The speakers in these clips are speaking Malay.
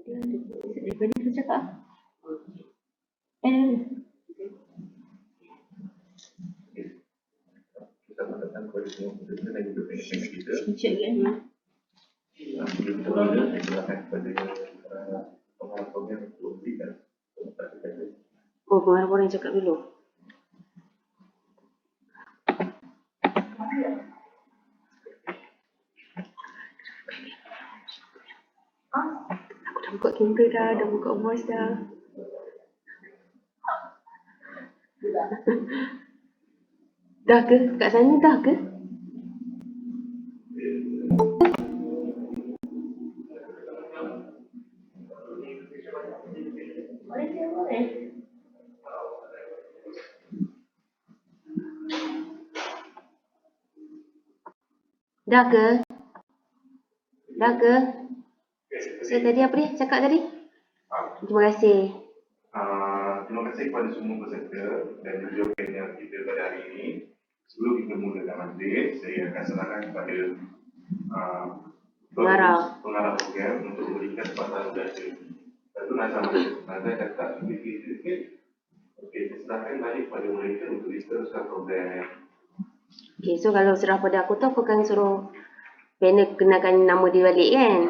Daripada tu cakap. Selamat datang kepada semua peserta dan juga pendengar kita. Sekejap kan? Saya silakan kepada pengarah program untuk memberikan pendapat. Oh, pengarah orang cakap dulu. Aku dah buka kamera dah buka voice dah. Dah ke? Kat sana dah ke? Dah ke? Dah ke? Saya tadi apa dia cakap tadi? Terima kasih. Terima kasih kepada semua peserta dan juga panel kita pada hari ini. Sebelum kita mulakan majlis, saya akan serahkan kepada pengarah program untuk memberikan sepatah udara. Satu Nazam cakap sedikit. Okey, saya serahkan balik kepada mereka untuk diteruskan program. Okay, so kalau serah pada aku tu, aku akan suruh panel kenalkan nama dia balik kan?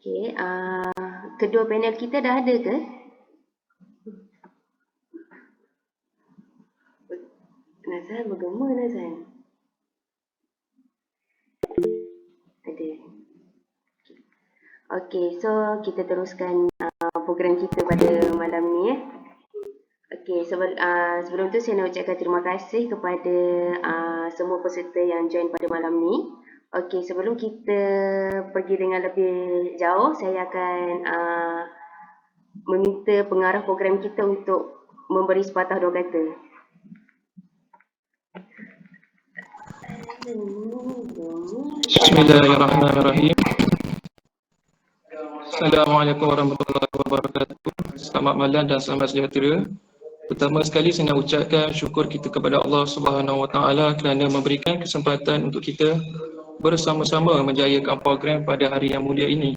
Okay, kedua panel kita dah ada ke? Nazan, bergema Nazan. Ada. Okay, so kita teruskan program kita pada malam ni Okay, sebelum tu saya nak ucapkan terima kasih kepada semua peserta yang join pada malam ni. Okay, sebelum kita pergi dengan lebih jauh, saya akan meminta pengarah program kita untuk memberi sepatah dua kata. Bismillahirrahmanirrahim. Assalamualaikum warahmatullahi wabarakatuh. Selamat malam dan selamat sejahtera. Pertama sekali saya nak ucapkan syukur kita kepada Allah Subhanahu Wa Taala kerana memberikan kesempatan untuk kita bersama-sama menjayakan program pada hari yang mulia ini.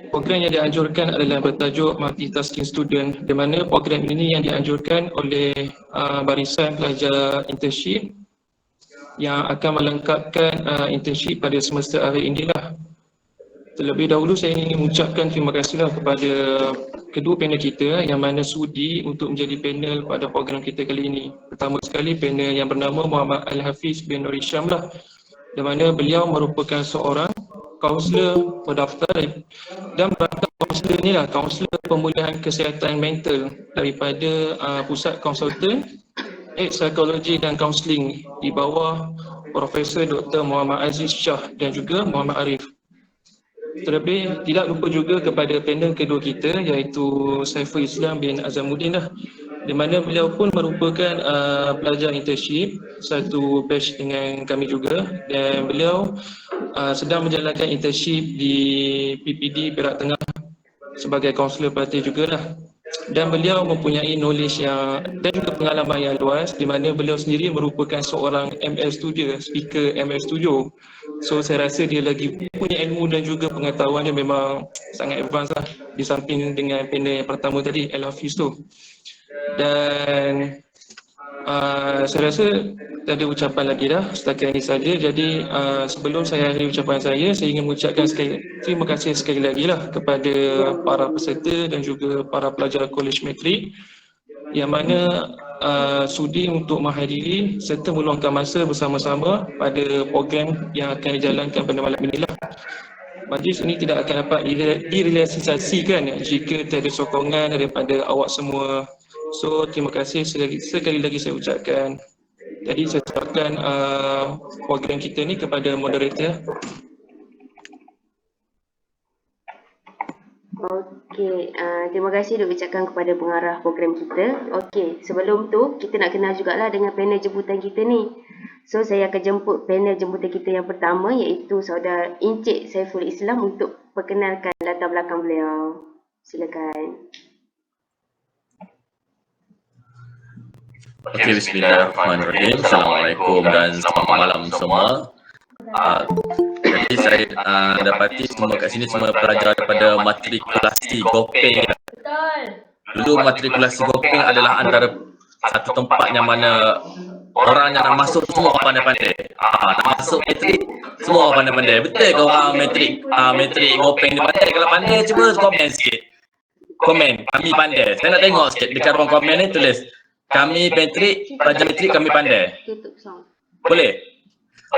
Program yang dianjurkan adalah bertajuk Multitasking Student, di mana program ini yang dianjurkan oleh barisan pelajar internship yang akan melengkapkan internship pada semester akhir inilah. Terlebih dahulu saya ingin mengucapkan terima kasihlah kepada kedua panel kita yang mana sudi untuk menjadi panel pada program kita kali ini. Pertama sekali panel yang bernama Muhammad Al-Hafiz bin Nur Hisham lah, di mana beliau merupakan seorang kaunselor berdaftar dan berdaftar kaunselor ni lah, kaunselor pemulihan kesihatan mental daripada Pusat Konsultan Psikologi dan Kaunseling di bawah Profesor Dr. Muhammad Aziz Shah dan juga Muhammad Arif. Terlebih tidak lupa juga kepada panel kedua kita iaitu Saiful Islam bin Azamuddin lah, di mana beliau pun merupakan pelajar internship satu batch dengan kami juga, dan beliau sedang menjalankan internship di PPD Perak Tengah sebagai kaunselor pelatih jugalah. Dan beliau mempunyai knowledge dan juga pengalaman yang luas, di mana beliau sendiri merupakan seorang ML Studio, speaker ML Studio. So saya rasa dia lagi punya ilmu dan juga pengetahuan dia memang sangat advance lah, di samping dengan panel yang pertama tadi, Al-Hafiz tu. Dan saya rasa tak ada ucapan lagi dah, setakat ini saja. Jadi sebelum saya akhiri ucapan saya ingin mengucapkan terima kasih sekali lagi lah kepada para peserta dan juga para pelajar Kolej Metrik yang mana sudi untuk menghadiri serta meluangkan masa bersama-sama pada program yang akan dijalankan pada malam inilah. Majlis ini tidak akan dapat direalisasikan jika tiada sokongan daripada awak semua. So terima kasih sekali lagi saya ucapkan. Jadi saya serahkan program kita ni kepada moderator. Okey, terima kasih diucapkan kepada pengarah program kita. Okey, sebelum tu kita nak kenal jugalah dengan panel jemputan kita ni. So saya akan jemput panel jemputan kita yang pertama iaitu saudara Encik Saiful Islam untuk perkenalkan latar belakang beliau. Silakan. Okey, bismillahirrahmanirrahim. Assalamualaikum dan selamat malam semua. Jadi saya dapati semua kat sini semua pelajar daripada matrikulasi Gopeng. Dulu matrikulasi Gopeng adalah antara satu tempat yang mana orang yang nak masuk semua orang pandai-pandai. Nak masuk matrik semua orang pandai-pandai. Betul ke orang matrik Gopeng ni pandai? Kalau pandai cuba komen sikit. Komen, kami pandai. Saya nak tengok sikit dekat ruang komen ni tulis kami matrik, pelajar matrik kami pandai. Boleh?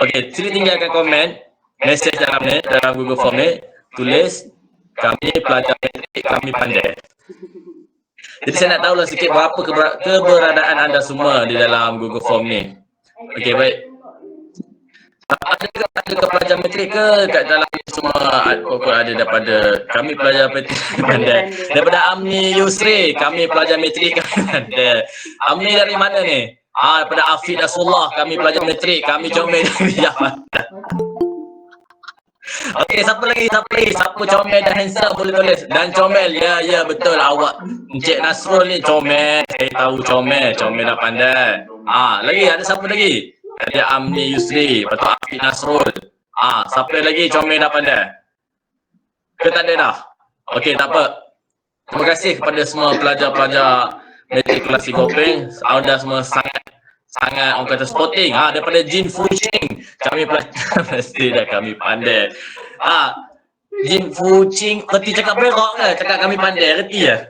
Okey, sini tinggalkan komen, mesej dalam ni, dalam Google Form ni, tulis kami pelajar matrik kami pandai. Jadi saya nak tahulah sikit berapa keberadaan anda semua di dalam Google Form ni. Okey, baik. Adakah pelajar matrik ke kat dalam ni semua? Ada daripada kami pelajar matrik pandai. Daripada Amni Yusri, kami pelajar matrik kami pandai. Amni dari mana ni? Daripada Afiq Nasrullah, kami pelajar matrik, kami comel dari Japan. Okey, siapa lagi? Siapa comel dan handsome boleh tulis. Dan comel, ya betul awak. Encik Nasrul ni comel, saya tahu comel dah pandai. Lagi ada siapa lagi? Ada Amni Yusri, lepas tu Afiq Nasrul. Siapa lagi comel dah pandai? Ke tak ada dah? Okey, tak apa. Terima kasih kepada semua pelajar-pelajar matrikulasi Gopeng. Anda semua sangat orang kata sporting. Daripada Jin Fuching, kami pelajar mesti dah kami pandai. Jin Fuching, reti cakap berak ke? Cakap kami pandai, reti ya?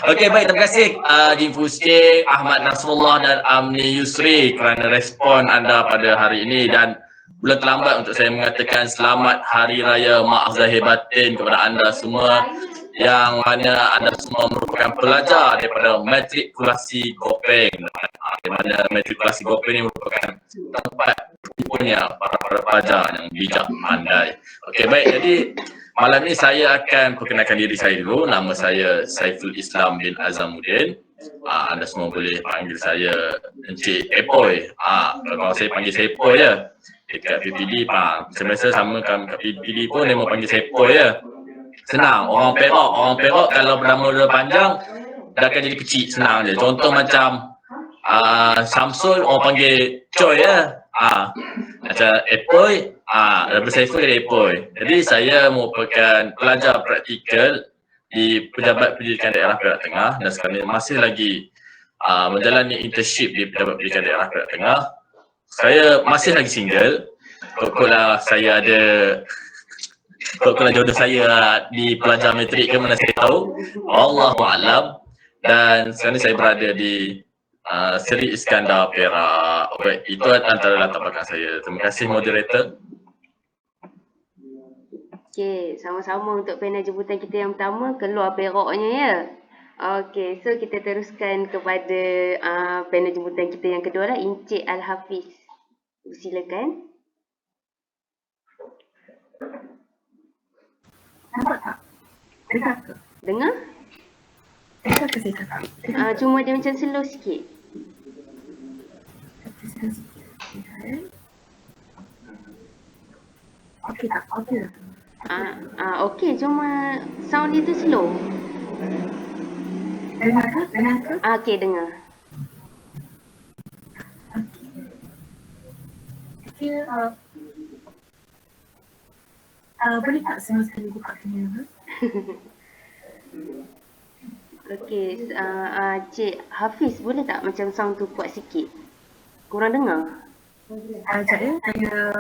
Okey, baik, terima kasih Jin Fuching, Ahmad Nasrullah dan Amni Yusri kerana respon anda pada hari ini, dan belum terlambat untuk saya mengatakan selamat Hari Raya Mak Zahir Batin kepada anda semua yang mana anda semua merupakan pelajar daripada matrikulasi Gopeng. Di mana matrikulasi Gopeng ini merupakan tempat berkumpulnya para pelajar yang bijak pandai. Okey, baik, jadi malam ini saya akan perkenalkan diri saya dulu. Nama saya Saiful Islam bin Azamuddin. Anda semua boleh panggil saya Encik Epoy. Kalau saya panggil saya Epoy je. Dekat PPD, biasa sama kami kat PPD pun dia mau panggil saya Epoy je. Senang, orang Perak kalau bernama dia panjang dah akan jadi kecil, senang je. Contoh macam Syamsul orang panggil Choi ya. Macam Epoy, daripada Saiful jadi Epoy. Jadi saya merupakan pelajar praktikal di Pejabat Pendidikan Daerah Perak Tengah dan sekarang masih lagi menjalani internship di Pejabat Pendidikan Daerah Perak Tengah. Saya masih lagi single. Koklah saya ada jodoh saya di pelajar matrik ke mana saya tahu. Allahu'alam. Dan sekarang ni saya berada di Seri Iskandar Perak. Baik, itu antara latar belakang saya. Terima kasih moderator. Okey, sama-sama untuk panel jemputan kita yang pertama, keluar Peraknya ya. Okey, so kita teruskan kepada panel jemputan kita yang kedua lah, Encik Al-Hafiz. Silakan. Nampak tak? Dengar ke? Dengar? Dengar ke saya cakap? Cuma dia macam slow sikit. Okey tak? Okey tak? Okey, cuma sound dia tu slow. Dengar ke? Dengar ke? Okey, dengar. Okey, boleh tak sama sekali buka kamera? Okey, Cik Hafiz, boleh tak macam sound tu kuat sikit? Korang dengar? Sekejap ya, saya...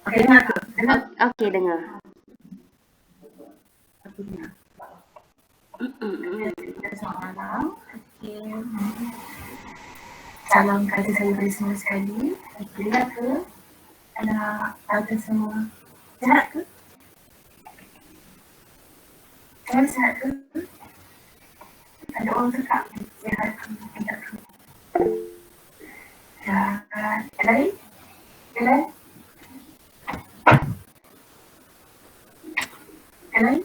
Okey, dengar ke? Dengar? Okey, dengar. Aku dengar. Selamat malam. Okey. Salam kasih saya beri semua sekali. Okey, dengar ke? Ada semua. Sihat ke? Kalian sihat ke? Ada orang cakap sihat ke? Tidak ke? Lain? Lain? Lain?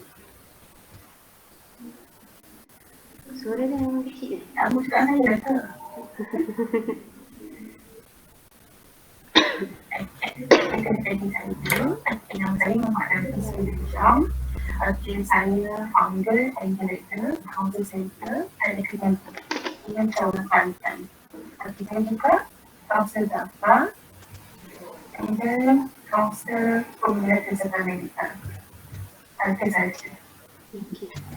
Suara dia memang kecil. Aku cakap saya ke? Nama saya Muhammad Rafiq Hisham. Saya founder and director, council center and academic. dengan cara Kelantan. Dan juga kaunselor Dafa and then kaunselor Pemuda Serta Amerika. Itu saja.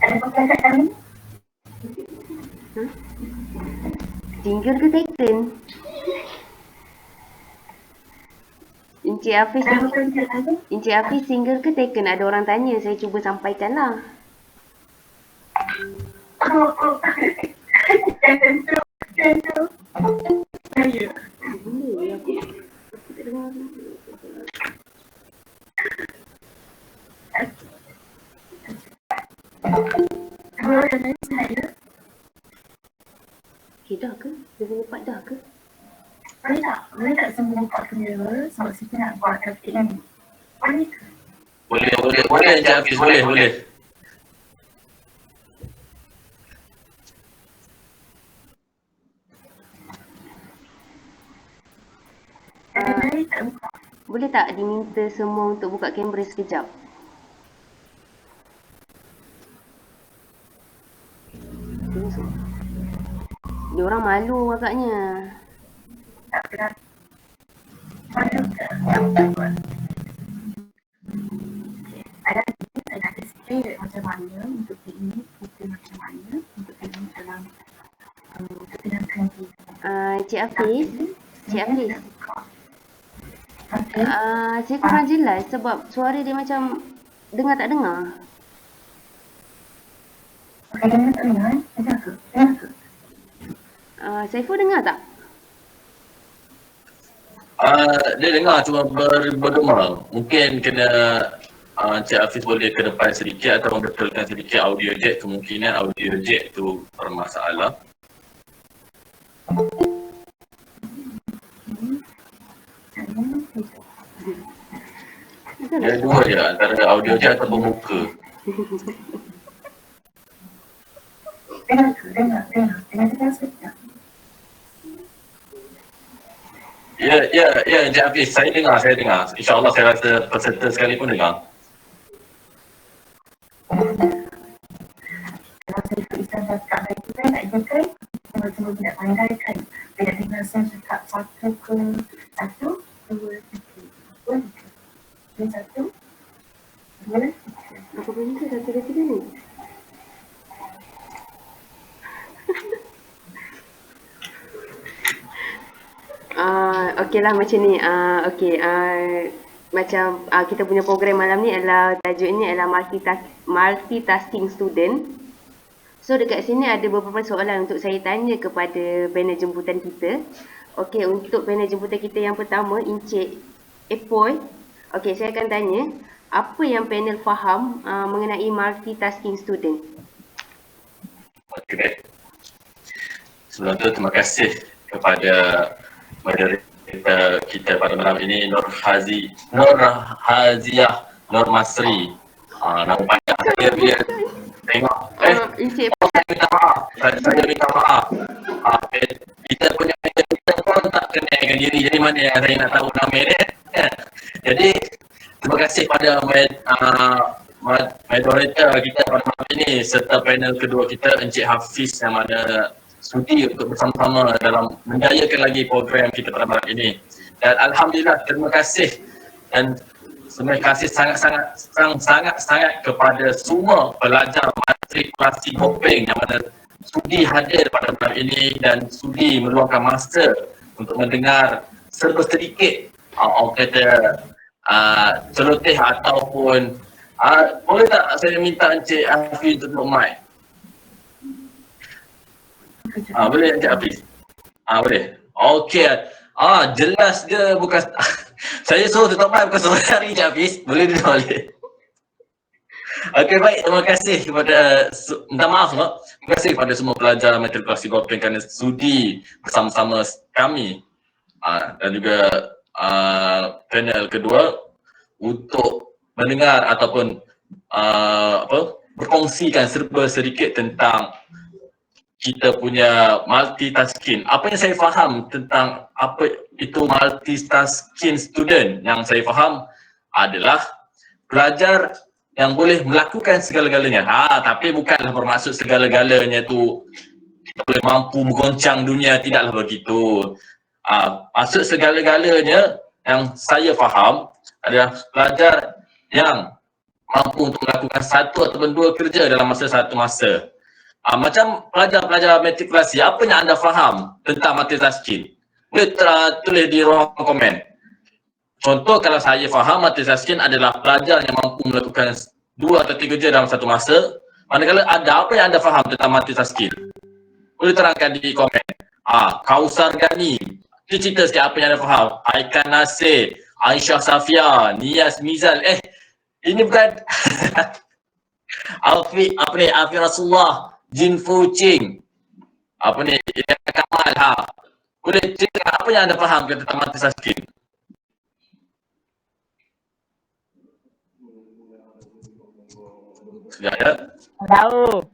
Ada pertanyaan kami? Single ke taken? Encik Hafiz, Ada pertanyaan lagi? Encik Hafiz single ke taken? Ada orang tanya, saya cuba sampaikan lah. Oh. Tentu. Ya. Boleh, aku tak dengar. Kalau yang lain saya, Okay, dah ke? 24 dah ke? boleh tak semua buka kamera sebab kita nak buat grafik kan? Boleh ke? Boleh Encik Hafiz, boleh. Ada lain tak buka? Boleh tak diminta semua untuk buka kamera sekejap? Dia orang malu agaknya. Tak pernah. Ada ke? Ada sikit macam mana untuk ini, kita macam mana untuk ini dalam ketenangan kita. Encik Hafiz, Encik Hafiz. Okay. Saya kurang jelas sebab suara dia macam dengar tak dengar. Okay, dengar tak dengar? Dengar ke? Saiful dengar tak? Dia dengar cuma bergema. Mungkin kena Encik Hafiz boleh ke depan sedikit atau membetulkan sedikit audio jack. Kemungkinan audio jack tu bermasalah. Dia dua je antara audio jack atau muka. Dengar sekejap. Ya Encik Hafiz, saya dengar. InsyaAllah saya rasa peserta sekali pun dengar. Kalau saya ikut Islam dah tak baik juga, nak jaga semua tidak pandai kan. Tidak dengar saya cakap satu, dua, tiga. Boleh ke? Dia satu, dua, tiga. Apa bunyi tu? 1, 2, 3 ni? Okey lah macam ni. Macam kita punya program malam ni adalah tajuknya adalah multitasking student. So dekat sini ada beberapa soalan untuk saya tanya kepada panel jemputan kita. Okey, untuk panel jemputan kita yang pertama, Encik Epoy. Okey, saya akan tanya, apa yang panel faham mengenai multitasking student? Okey, baik. Sebelum tu terima kasih kepada moderator kita pada malam ini, Nur Haziah Nur Masri. Nama panjang saya bila tengok. Encik Saya minta maaf. Kita punya moderator pun tak kenalkan diri. Jadi mana yang saya nak tahu nama dia. Jadi terima kasih pada moderator kita pada malam ini serta panel kedua kita, Encik Hafiz yang mana sudi untuk bersama-sama dalam menjayakan lagi program kita pada malam ini. Dan alhamdulillah terima kasih dan terima kasih sangat-sangat kepada semua pelajar matrikulasi Gopeng yang mana sudi hadir pada malam ini dan sudi meluangkan masa untuk mendengar serba sedikit orang kata celoteh ataupun boleh tak saya minta Encik Hafiz tutup mic? Boleh Encik Hafiz? Boleh. Okey. Jelas dia bukan saya suruh tutup mic bukan suruh hari Encik Hafiz. Boleh dia boleh. Okey, baik, terima kasih kepada minta maaf semua. Terima kasih kepada semua pelajar matrikulasi Gopeng kerana sudi bersama-sama kami dan juga panel kedua untuk mendengar ataupun berkongsikan serba sedikit tentang kita punya multitasking. Apa yang saya faham tentang apa itu multitasking student, yang saya faham adalah pelajar yang boleh melakukan segala-galanya. Tapi bukanlah bermaksud segala-galanya tu kita boleh mampu menggoncang dunia, tidaklah begitu. Maksud segala-galanya yang saya faham adalah pelajar yang mampu untuk melakukan satu ataupun dua kerja dalam satu masa. Macam pelajar-pelajar matrikulasi, apa yang anda faham tentang multitasking? Boleh tulis di ruang komen. Contoh, kalau saya faham multitasking adalah pelajar yang mampu melakukan 2 atau 3 kerja dalam satu masa. Manakala ada apa yang anda faham tentang multitasking? Boleh terangkan di komen. Kausar Gani, cerita sikit apa yang anda faham. Aikan Nasir, Aisyah Safia, Niyaz Mizal. Ini bukan Alfi Rasulullah, Jin Fu Ching, Ilya Kamal. Boleh cerita apa yang anda faham tentang multitasking? Sudah ada? Tahu.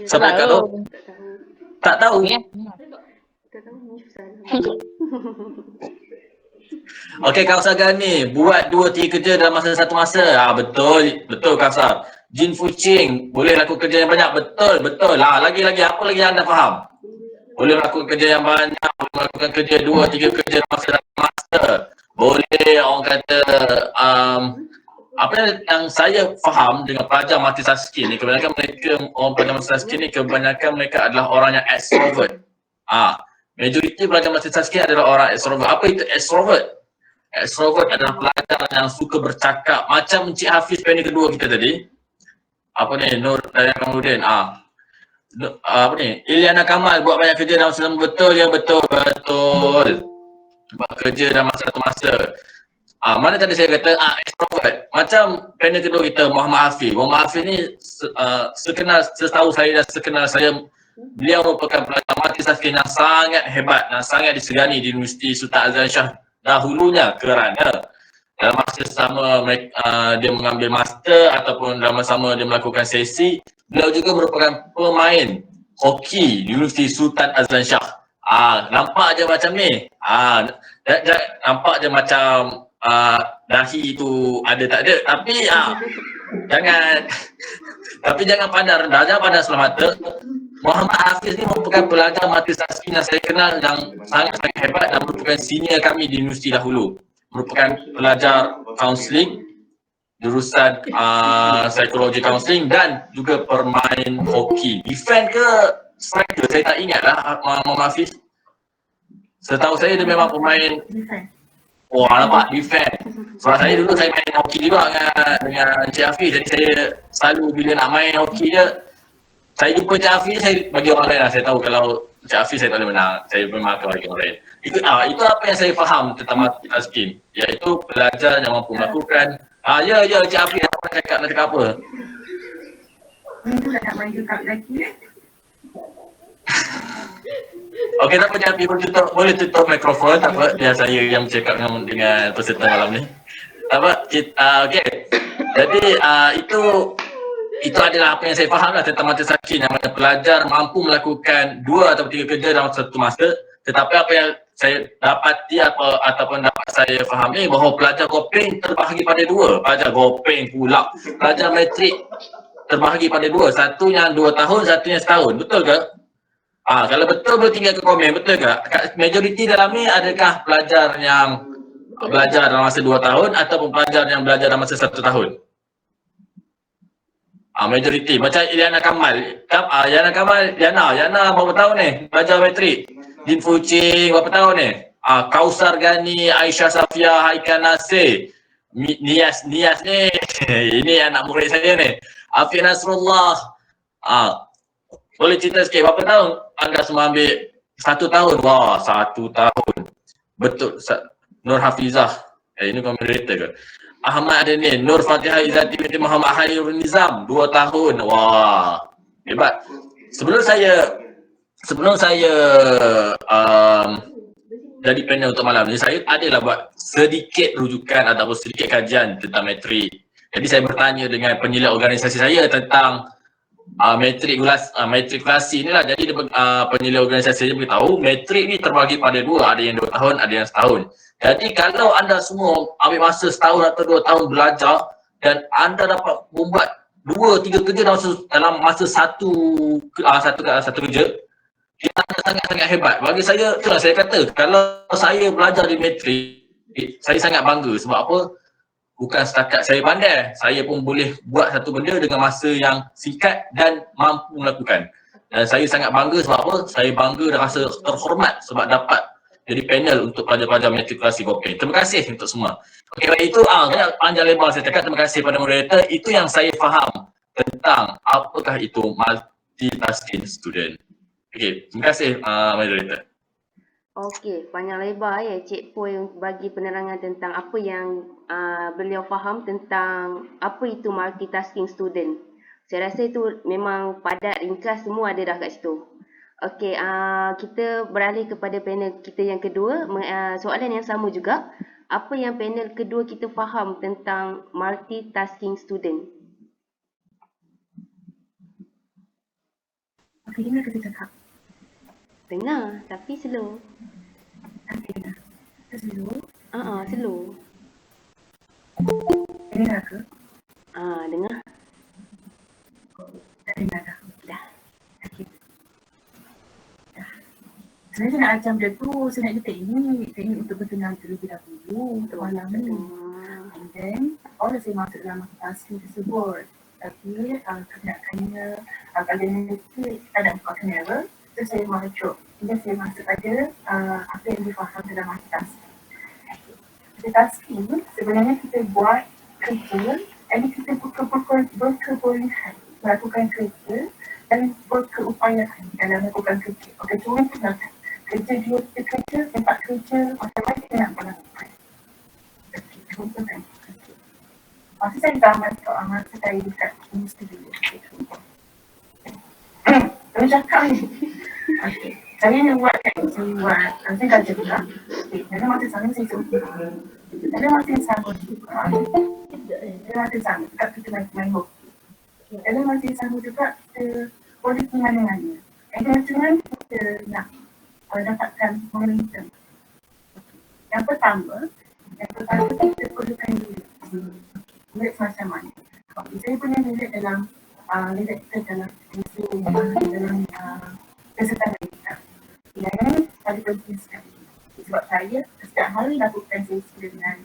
Siapa yang tahu? Tak tahu? Tak tahu ni susah. Okey, Kausar Gani, buat 2-3 kerja dalam satu masa. Betul Kausar. Jin Fu Ching, boleh lakukan kerja yang banyak. Betul. Lagi-lagi, apa lagi yang anda faham? Boleh lakukan kerja yang banyak, boleh melakukan kerja 2-3 kerja dalam satu masa. Boleh, orang kata, apa yang saya faham dengan pelajar multitasking ni, kebanyakan pelajar multitasking ni, kebanyakan mereka adalah orang yang extrovert. Majoriti pelajar multitasking adalah orang extrovert. Apa itu extrovert? Extrovert adalah pelajar yang suka bercakap. Macam Encik Hafiz panel kedua kita tadi. Nur Dayang Kamudin. Ilyana Kamal buat banyak kerja dalam satu. Betul. Buat kerja dalam satu masa. Mana tadi saya kata extrovert. Macam panel kedua kita, Muhammad Hafiz. Muhammad Hafiz ni setahu saya dan sekenal saya, beliau merupakan pelajar multitasking yang sangat hebat dan sangat disegani di Universiti Sultan Azlan Shah dahulunya, kerana dalam masa sama dia mengambil master ataupun dalam masa sama dia melakukan sesi, beliau juga merupakan pemain hoki di Universiti Sultan Azlan Shah. Nampak je macam ni. Nampak je macam dahi tu ada tak ada, tapi jangan pandang rendah, jangan pandang sebelah mata. Muhammad Hafiz ni merupakan pelajar multitasking yang saya kenal yang sangat-sangat hebat dan merupakan senior kami di universiti dahulu. Merupakan pelajar kaunseling, jurusan psikologi kaunseling dan juga permain hoki. Defend ke striker? Saya tak ingat lah Muhammad Hafiz. Setahu saya dia memang pemain. Nampak defend. Sebab saya dulu saya main hoki juga dengan Encik Hafiz. Jadi saya selalu bila nak main hoki dia, saya jumpa Encik Hafiz, saya bagi orang lain lah. Saya tahu kalau Encik Hafiz saya tak boleh menang. Saya memang akan bagi orang lain. Itu apa yang saya faham tentang multitasking. Iaitu pelajar yang mampu melakukan. Ya Encik Hafiz, apa nak cakap apa? Itu dah nak main juga lagi. Okey, tak apa Encik Hafiz, boleh tutup mikrofon, tak apa. Biar saya yang bercakap dengan peserta malam ni. Tak apa, okey. Jadi itu adalah apa yang saya faham lah tentang multitasking, yang mana pelajar mampu melakukan 2 atau 3 kerja dalam satu masa. Tetapi apa yang saya dapati ataupun dapat saya fahami, bahawa pelajar Gopeng terbahagi pada 2. Pelajar Gopeng pula. Pelajar matrik terbahagi pada 2. Satunya 2 tahun, satunya setahun. Betul ke? Kalau betul boleh tinggal ke komen. Betul ke? Majoriti dalam ni adakah pelajar yang belajar dalam masa 2 tahun ataupun pelajar yang belajar dalam masa 1 tahun? Majoriti. Macam Ilyana Kamal. Yana berapa tahun ni? Belajar matrik. Jin Fu Ching berapa tahun ni? Kausar Gani, Aisyah Safia, Haikan Nasir. Niyaz ni. Ini anak murid saya ni. Afiq Nasrullah. Boleh cerita sikit berapa tahun anda semua ambil? 1 tahun. Wah, 1 tahun. Betul. Nur Hafizah. Ini moderator ke? Ahmad Adnin, Nur Fatihah Izzati binti Muhammad Hairul Nizam, 2 tahun. Wah, hebat. Sebelum saya jadi panel untuk malam ni, saya adalah buat sedikit rujukan ataupun sedikit kajian tentang matrik. Jadi saya bertanya dengan penilai organisasi saya tentang matrikulasi ni lah. Jadi penilai organisasi saya beritahu matrik ni terbagi pada 2, ada yang 2 tahun, ada yang setahun. Jadi kalau anda semua ambil masa setahun atau 2 tahun belajar dan anda dapat membuat 2-3 kerja dalam masa satu kerja, dia sangat-sangat hebat. Bagi saya, itulah saya kata, kalau saya belajar di matrik, saya sangat bangga. Sebab apa? Bukan setakat saya pandai, saya pun boleh buat satu benda dengan masa yang singkat dan mampu melakukan. Dan saya sangat bangga sebab apa? Saya bangga dan rasa terhormat sebab dapat jadi panel untuk pelajar-pelajar matrikulasi Gopeng. Terima kasih untuk semua. Okey, baik itu saya panjang lebar saya cakap. Terima kasih pada moderator. Itu yang saya faham tentang apakah itu multitasking student. Okey, terima kasih moderator. Okey, panjang lebar ya Cik Po yang bagi penerangan tentang apa yang beliau faham tentang apa itu multitasking student. Saya rasa itu memang padat, ringkas, semua ada dah kat situ. Okey, kita beralih kepada panel kita yang kedua. Soalan yang sama juga. Apa yang panel kedua kita faham tentang multitasking student? Okey, dengar kita cakap. Dengar, tapi slow. Okey, dengar. Kita slow. Slow. Dengar ke? Dengar. Tak dengar dah. Dah. Okey. Dah. Sebenarnya saya nak ajar benda tu, saya nak teknik untuk bertenang terlebih dahulu untuk malam ni. And then, baru saya masuk dalam multitasking tersebut. Tapi, kenyataannya, kalau nanti kita nak buka kamera, so saya masuk. Kemudian saya masuk pada apa yang difaham dalam multitasking. Multitasking, sebenarnya kita buat kerja, dan kita berkebolehan melakukan kerja dan berkeupayaan dalam melakukan kerja. Okey, cuma kita kerja 2 kerja, 4 kerja, macam-macam kita nak melakukan. Okey, contohkan. Masa saya dah masuk, masa saya dekat universiti dulu. Saya cakap ni. Okey, saya nak buat saya dah cakap. Okey, dalam masa sama saya suruh. Dalam masa yang sama juga. Dalam masa yang sama juga kita main hoki. Dalam masa yang sama juga kita boleh pergi mana-mana. Dengan kita nak dapatkan momentum. Yang pertama kita perlukan diri. Lirik semacam mana. Saya punya lirik dalam lirik kita dalam kesetaraan kita. Yang paling penting sekali. Sebab saya setiap hari lakukan sesi dengan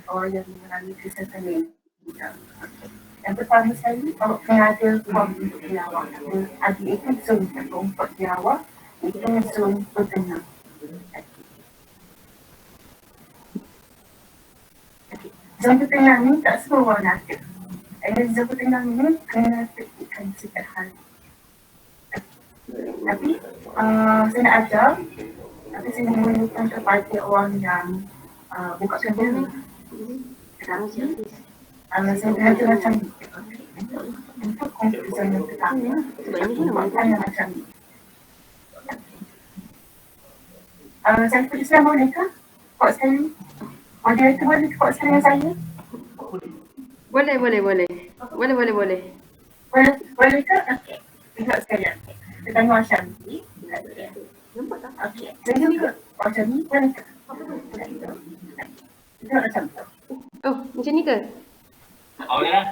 orang yang mengalami kesetaraan kita. Yang pertama sekali, kalau kena ada ruang untuk dirawat. Adik itu zon untuk dirawat, itu zon bertenang. Zon bertenang ni tak semua orang ada. Zon bertenang ni kena tertibkan setiap hari. Tapi saya nak ajar, tapi saya memerlukan kepada orang yang buka kamera. Saya belajar macam ni. Untuk komputer yang pertama, buatkan yang macam ni. Saya pergi selama boleh ke? Kod sekali. Moderator boleh kod sekali dengan saya? Boleh. Boleh ke? Okey. Tengok sekalian. Kita tengok macam ni. Nampak tak? Okey. Saya juga macam ni. Boleh ke? Tengok macam tu. Oh, macam ni ke? Boleh lah.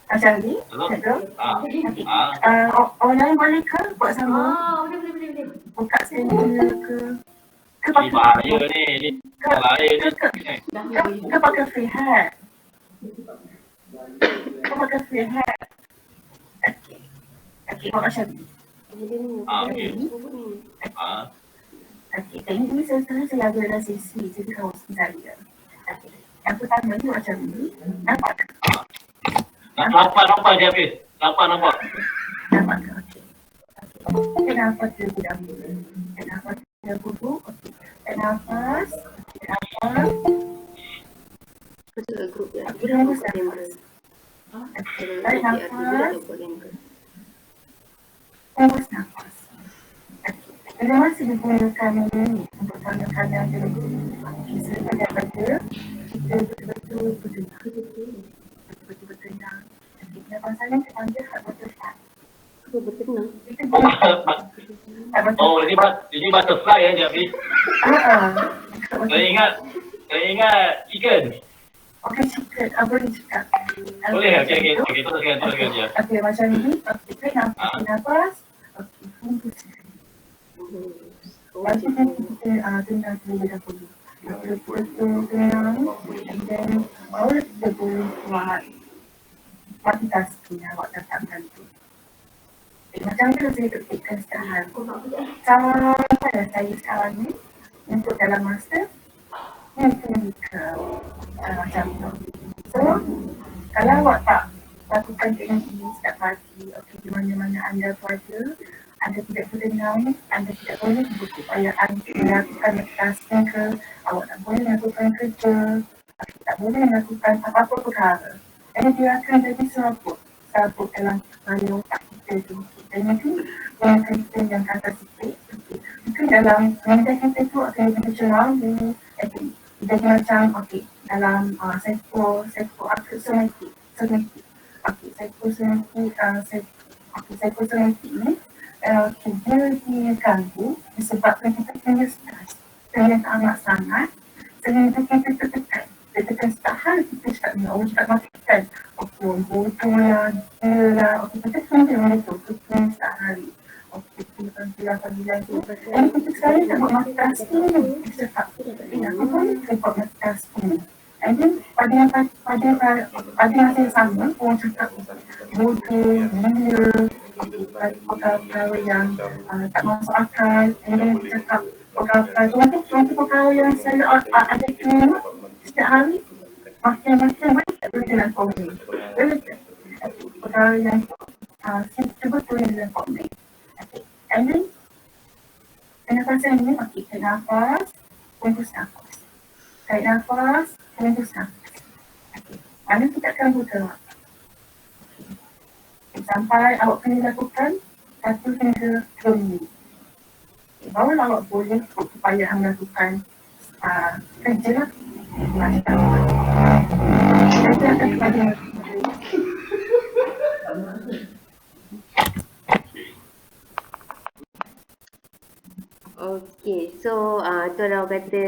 Macam ni. Betul? Okey. Orang lain boleh ke? Buat sama. Boleh. Buka sendiri ke? Ke Ini bahaya ni. Bahaya ni. Ke pakai free hand? Ke pakai free hand? Okey, buat macam ni. Okey. Okey, ini saya ada dalam sesi. Saya kawan saya. Okey. Yang pertama ni macam ni. Nampak tak? Nampak je Hafiz. Nampak. Nampak tak? Okey. Kita nafas terlebih dahulu. Kita nafas dahulu. Okey. Kita nafas. Betul ke grup dia? Kita nafas. Tarik nafas. Tembus nafas. Kita masih digunakan ini untuk tangan yang terlebih. Kita daripada kita betul-betul bertenang. Kita pasangan kita ambil hak betul-betul. Apa bertenang? Kita boleh. Oh, ini butterfly ya Hafiz. Saya ingat chicken. Okey, chicken. Boleh cakap. Boleh, okey, teruskan je. Okey, macam ni. Okey, tarik nafas. Okey, hembus. Lepas tu kita tenang terlebih dahulu. Betul-betul tenang. And then, baru kita boleh buat multitasking awak dapat bantu. Macam mana saya ketikkan sekarang? Cara pada saya sekarang ni, untuk dalam masa, mungkin ke macam tu. So, kalau awak tak lakukan dengan ini setiap pagi, okey, di mana-mana anda berada, anda tidak boleh naik, anda tidak boleh berupayaan melakukan multitasking ke, awak tak boleh melakukan kerja, tak boleh melakukan apa-apa perkara. Dan dia akan jadi serabut dalam kepala otak kita tu. Dan nanti gunakan kita yang kata sikit, mungkin dalam minda kita tu akan jadi celaru, jadi macam dalam psychosomatic. Psychosomatic ni dia diganggu disebabkan kita punya stres yang amat sangat sehingga kita tertekan. Tertekan setahal kita cakap ni, orang cakap makan bodoh lah, dia lah, kita kena macam tu, kita setiap hari. Kita bilang panggilan tu. Dan kita sekarang tak buat multitasking ni. Kita cakap, aku pun buat multitasking. And then pada masa yang sama, orang cakap bodoh, gila, perkara yang tak masuk akal. And then cakap perkara yang saya ada kena setiap hari. Makin banyak boleh dalam komen. Perkara yang betul yang dalam komen. And then, pernafasan ini, tarik nafas, hembus nafas. Tarik nafas, hembus nafas. Mana kita akan buka waktu. Sampai awak kena lakukan 1 hingga 2 minit. Barulah awak boleh supaya melakukan kerja lah. Saya akan kepada Okey, so tu adalah kata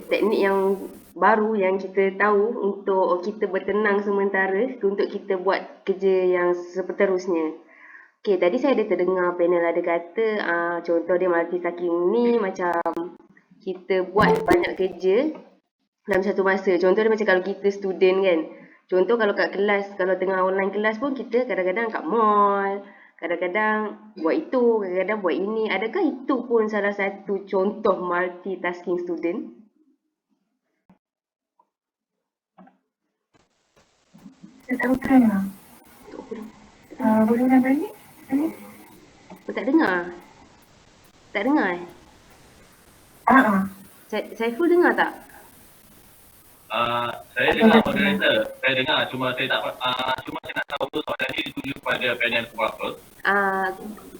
teknik yang baru yang kita tahu untuk kita bertenang sementara untuk kita buat kerja yang seterusnya. Okey, tadi saya ada terdengar panel ada kata contoh dia multitasking ni macam kita buat banyak kerja dalam satu masa. Contoh dia macam kalau kita student kan. Contoh kalau kat kelas, kalau tengah online kelas pun kita kadang-kadang kat mall, kadang-kadang buat itu, kadang-kadang buat ini. Adakah itu pun salah satu contoh multitasking student? saya tak dengar. Boleh nak balik? Tak dengar? Tak dengar eh? Saiful dengar tak? Saya dengar moderator. Saya dengar, cuma saya tak cuma saya nak tahu soalan ni dituju kepada panel berapa?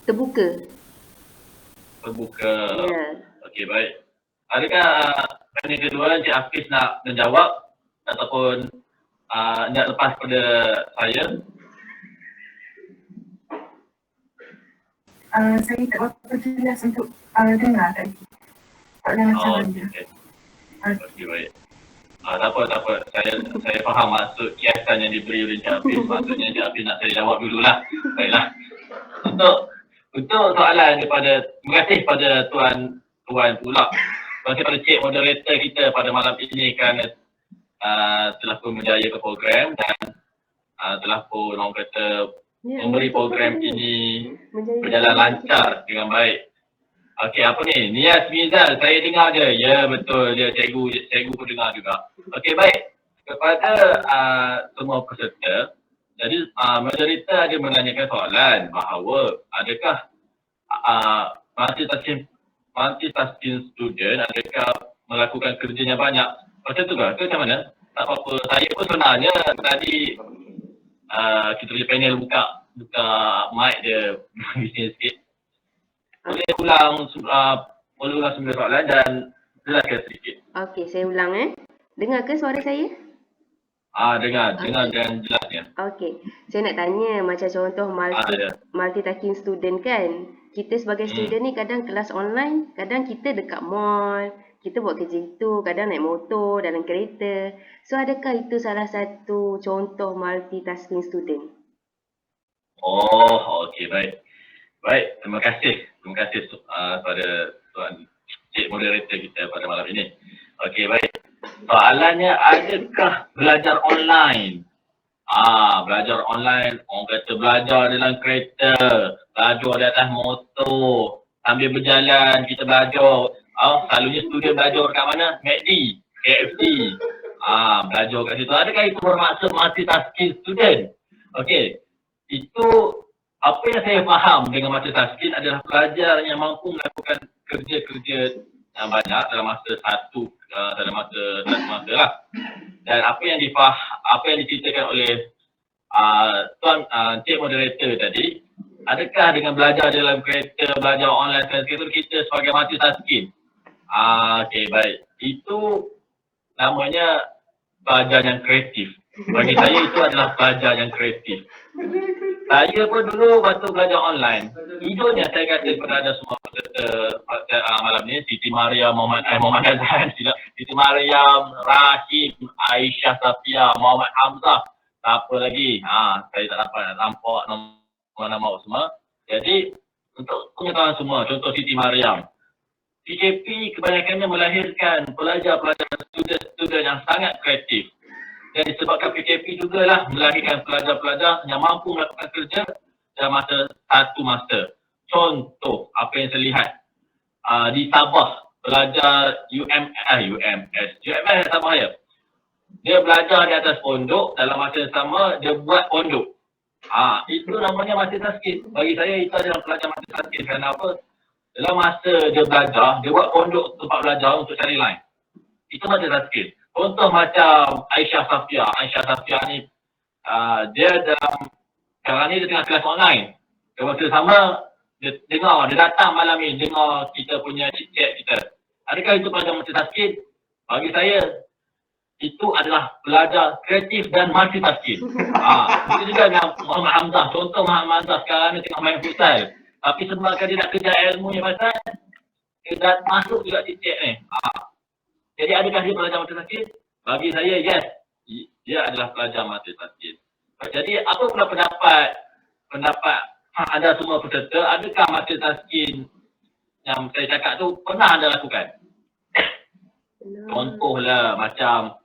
Terbuka. Terbuka. Ya. Okey, baik. Adakah panel kedua Encik Hafiz nak menjawab ataupun nak lepas pada saya? Saya tak berapa jelas untuk dengar tadi. Tak ada macam mana. Okey, baik. Tak apa. Saya faham maksud kiasan yang diberi oleh Encik Hafiz. Maksudnya Encik Hafiz nak saya jawab dululah. Baiklah. Untuk soalan daripada, terima kasih pada Tuan pula. Terima kasih pada Cik Moderator kita pada malam ini kerana telah pun menjaya ke program dan telah pun orang kata memberi program ini berjalan lancar dengan baik. Okey, apa ni? Nias Mizal, saya dengar je. Ya, betul je. Cikgu pun dengar juga. Okey, baik. Kepada semua peserta, jadi moderator ada menanyakan soalan bahawa adakah multitasking student adakah melakukan kerjanya banyak? Macam tu ke? Ke macam mana? Tak apa-apa. Saya pun sebenarnya tadi kita punya panel buka mic dia bising sikit. Boleh ulang semua soalan dan jelaskan sedikit. Okey, saya ulang Dengar ke suara saya? Dengar dan jelasnya. Okey, saya nak tanya macam contoh multitasking student kan. Kita sebagai student ni kadang kelas online, kadang kita dekat mall, kita buat kerja itu, kadang naik motor, dalam kereta. So, adakah itu salah satu contoh multitasking student? Oh, okey, baik. Baik, terima kasih. Terima kasih kepada tuan Cik Moderator kita pada malam ini. Okey, baik. Soalannya, adakah belajar online? Belajar online, orang kata belajar dalam kereta, belajar di atas motor, sambil berjalan kita belajar. Selalunya student belajar kat mana? MACD, KFC. Belajar kat situ. Adakah itu bermaksud multitasking student? Okey, itu apa yang saya faham dengan multitasking adalah pelajar yang mampu melakukan kerja-kerja yang banyak dalam masa satu masa lah. Dan apa yang diceritakan oleh tuan Cik Moderator tadi, adakah dengan belajar dalam kereta, belajar online kereta kita sebagai multitasking? Okey, baik. Itu namanya pelajar yang kreatif. Bagi saya itu adalah pelajar yang kreatif. Saya pun dulu waktu belajar online, jujurnya saya kata kepada semua peserta malam ni, Siti Mariam, Muhammad Azhan, Siti Mariam, Rahim, Aisyah Safia, Muhammad Hamzah, apa lagi? Saya tak dapat nampak nama semua. Jadi untuk pengetahuan semua, contoh Siti Mariam, PKP kebanyakannya melahirkan pelajar-pelajar student yang sangat kreatif. Dan disebabkan PKP jugalah melahirkan pelajar-pelajar yang mampu melakukan kerja dalam satu masa. Contoh apa yang saya lihat di Sabah, pelajar UMS Sabah ya. Dia belajar di atas pondok, dalam masa yang sama dia buat pondok. Itu namanya multitasking. Bagi saya itu adalah pelajar multitasking. Kenapa? Dalam masa dia belajar, dia buat pondok tempat belajar untuk cari line. Itu multitasking. Contoh macam Aisyah Safia ni, dia sekarang ni dia tengah kelas online. Dia waktu sama, dia datang malam ni, dengar kita punya chat kita. Adakah itu pelajar multitasking? Bagi saya, itu adalah pelajar kreatif dan multitasking. Itu juga dengan Muhammad Hamzah. Contoh Muhammad Hamzah sekarang ni tengah main futsal. Tapi sebabkan dia nak kejar ilmu ni pasal, dia dah masuk juga chat ni. Jadi adakah dia pelajar multitasking? Bagi saya, yes. Dia adalah pelajar multitasking. Jadi apa pula pendapat anda semua peserta? Adakah multitasking yang saya cakap tu pernah anda lakukan? Contohlah macam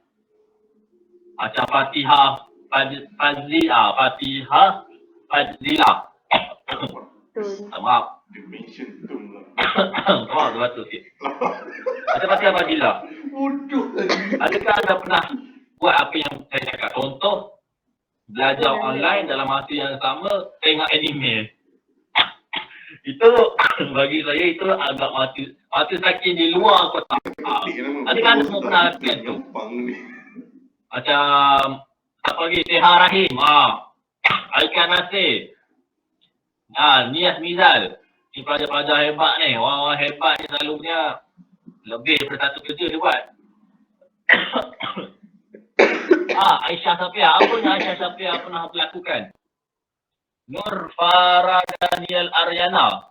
Fatihah Fazila. Maaf. Dia mention term lah. Maaf, betul sikit. Macam Fatihah Fazila. Bodoh lagi. Adakah anda pernah buat apa yang saya cakap? Contoh, belajar online dalam masa yang sama, tengok anime. Itu bagi saya itu agak multitasking di luar kotak. Adakah anda semua pernah lakukan tu? Macam apa lagi? Tehar Rahim, Aikan Nasir, Nias Mizal. Ni pelajar-pelajar hebat ni. Orang-orang hebat ni selalunya lebih daripada satu kerja dia buat. Aisyah Safia. Apa yang Aisyah Safia pernah lakukan? Nur Farah Daniel Aryana.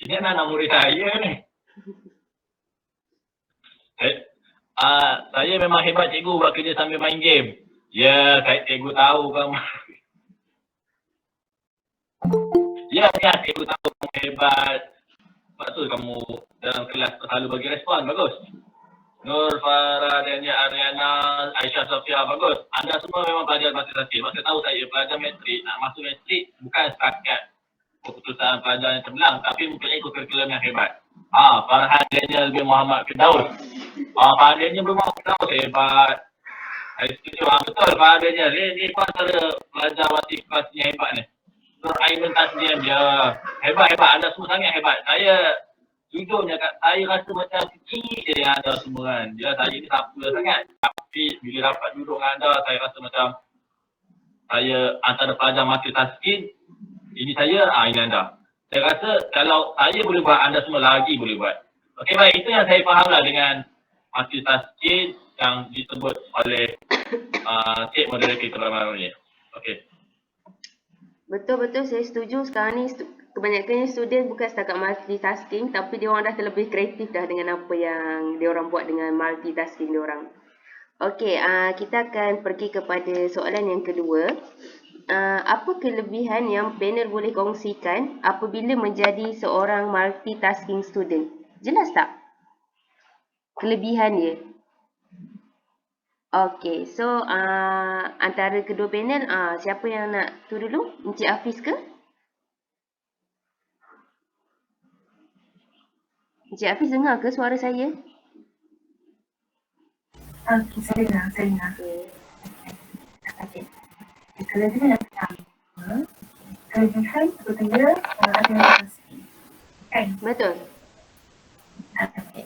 Ini anak murid saya ni. Saya memang hebat cikgu buat kerja sambil main game. Ya, cikgu tahu kamu. Ya, cikgu tahu kamu hebat. Sebab tu kamu dalam kelas selalu bagi respon. Bagus. Nur Farah Daniel Aryana, Aisyah Safia, bagus. Anda semua memang pelajar multitasking. Saya tahu saya pelajar metrik. Nak masuk metrik bukan setakat keputusan pelajar yang cemerlang, tapi mempunyai kurikulum yang hebat. Farhan Daniel bin Muhammad Firdaus. Farhan Daniel bin Muhammad Firdaus hebat. Saya setuju. Betul Farhan Daniel. Ni pun antara pelajar multitasking yang hebat ni. Nur Aiman Taslim, dia hebat-hebat. Anda semua sangat hebat. Saya jujurnya saya rasa macam kecil je yang anda semua kan. Saya ni siapa sangat. Tapi bila dapat duduk dengan anda, saya rasa macam saya antara pelajar multitasking. Ini saya, ini anda. Saya rasa kalau saya boleh buat, anda semua lagi boleh buat. Okey, baik. Itu yang saya faham lah dengan multitasking yang disebut oleh Cik Moderator kita malam ni. Okey. Betul-betul saya setuju. Sekarang ni kebanyakannya student bukan setakat multitasking, tapi dia orang dah terlebih kreatif dah dengan apa yang dia orang buat dengan multitasking dia orang. Okey, kita akan pergi kepada soalan yang kedua. Apa kelebihan yang panel boleh kongsikan apabila menjadi seorang multitasking student? Jelas tak kelebihan dia? Okey, so antara kedua panel, siapa yang nak tu dulu? Encik Hafiz ke? Encik Hafiz dengar ke suara saya? Okey, saya dengar. Okey. Okey. Kelebihan yang pertama, kelebihan apabila ada multitasking. Kan? Betul. Okey.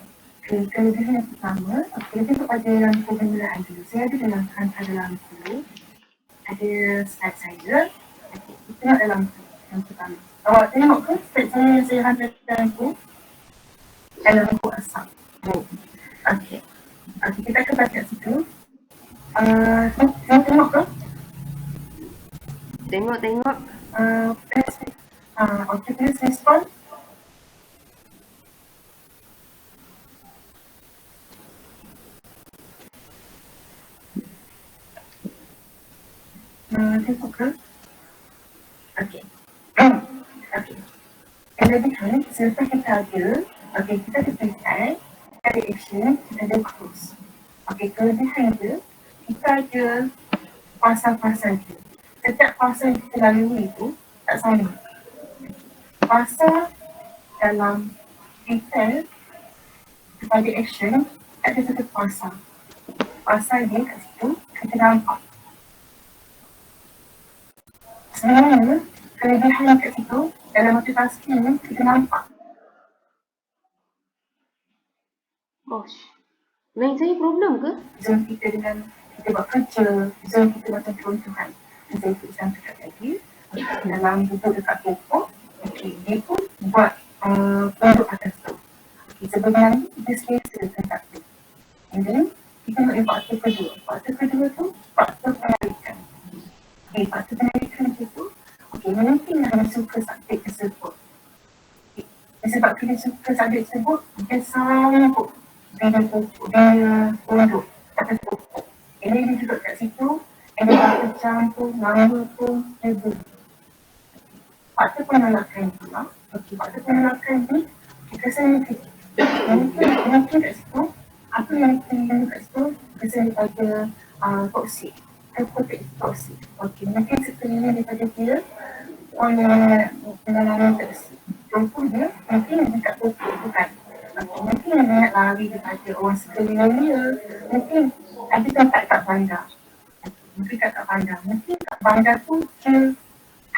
Kelebihan yang pertama, lebih kepada lampu penyeraan dulu. Saya ada dalam antara lampu, ada slide saya. Okey, kita tengok dalam lampu yang pertama. Awak tengok ke slide saya hantar dalam lampu? Dalam lampu asap. Okey. Okey, kita akan baca situ. Tengok ke? Tengok. Okey, please respond. Tengok ke? Okey. Okey. Kelebihan, selepas kita ada, okey, kita ada perintah, kita ada action, kita ada close. Okey, kelebihan dia, kita ada fasa-fasa dia. Setiap fasa yang kita lalui itu tak sama. Fasa dalam detail kepada action, ada satu fasa. Fasa dia kat situ, kita nampak. Sebenarnya, kelebihan kat situ, dalam multitasking ni, kita nampak. Gosh. Lain saya problem ke? Zoom kita dengan kita buat kerja, Zoom kita macam peruntuhan. Zoom kita dekat lagi, dalam duduk dekat pokok, okay, dia pun buat produk atas tu. Okay, sebenarnya kita selesa dekat tu. And then, kita nak faktor kedua. Faktor kedua tu, faktor penarikan. Okay, faktor penarikan tu, okay, mungkin yang suka subjek tersebut. Okay, sebab kita suka subjek tersebut, dia sanggup dia tunduk atas pokok. Ini dia duduk kat situ, ini dia tercampur, nama pun hebat. Faktor penolakan pula, faktor penolakan ni, kita sendiri fikir. Mungkin kat situ, apa yang kita kat situ, kesan daripada toksik, terkotek toksik. Mungkin sekiranya daripada dia, orang yang pengalaman toksik. Contohnya, mungkin dekat pokok bukan. Mungkin yang nak lari daripada orang sekeliling dia, mungkin ada tempat kat bandar. Mungkin kat bandar. Mungkin kat bandar tu dia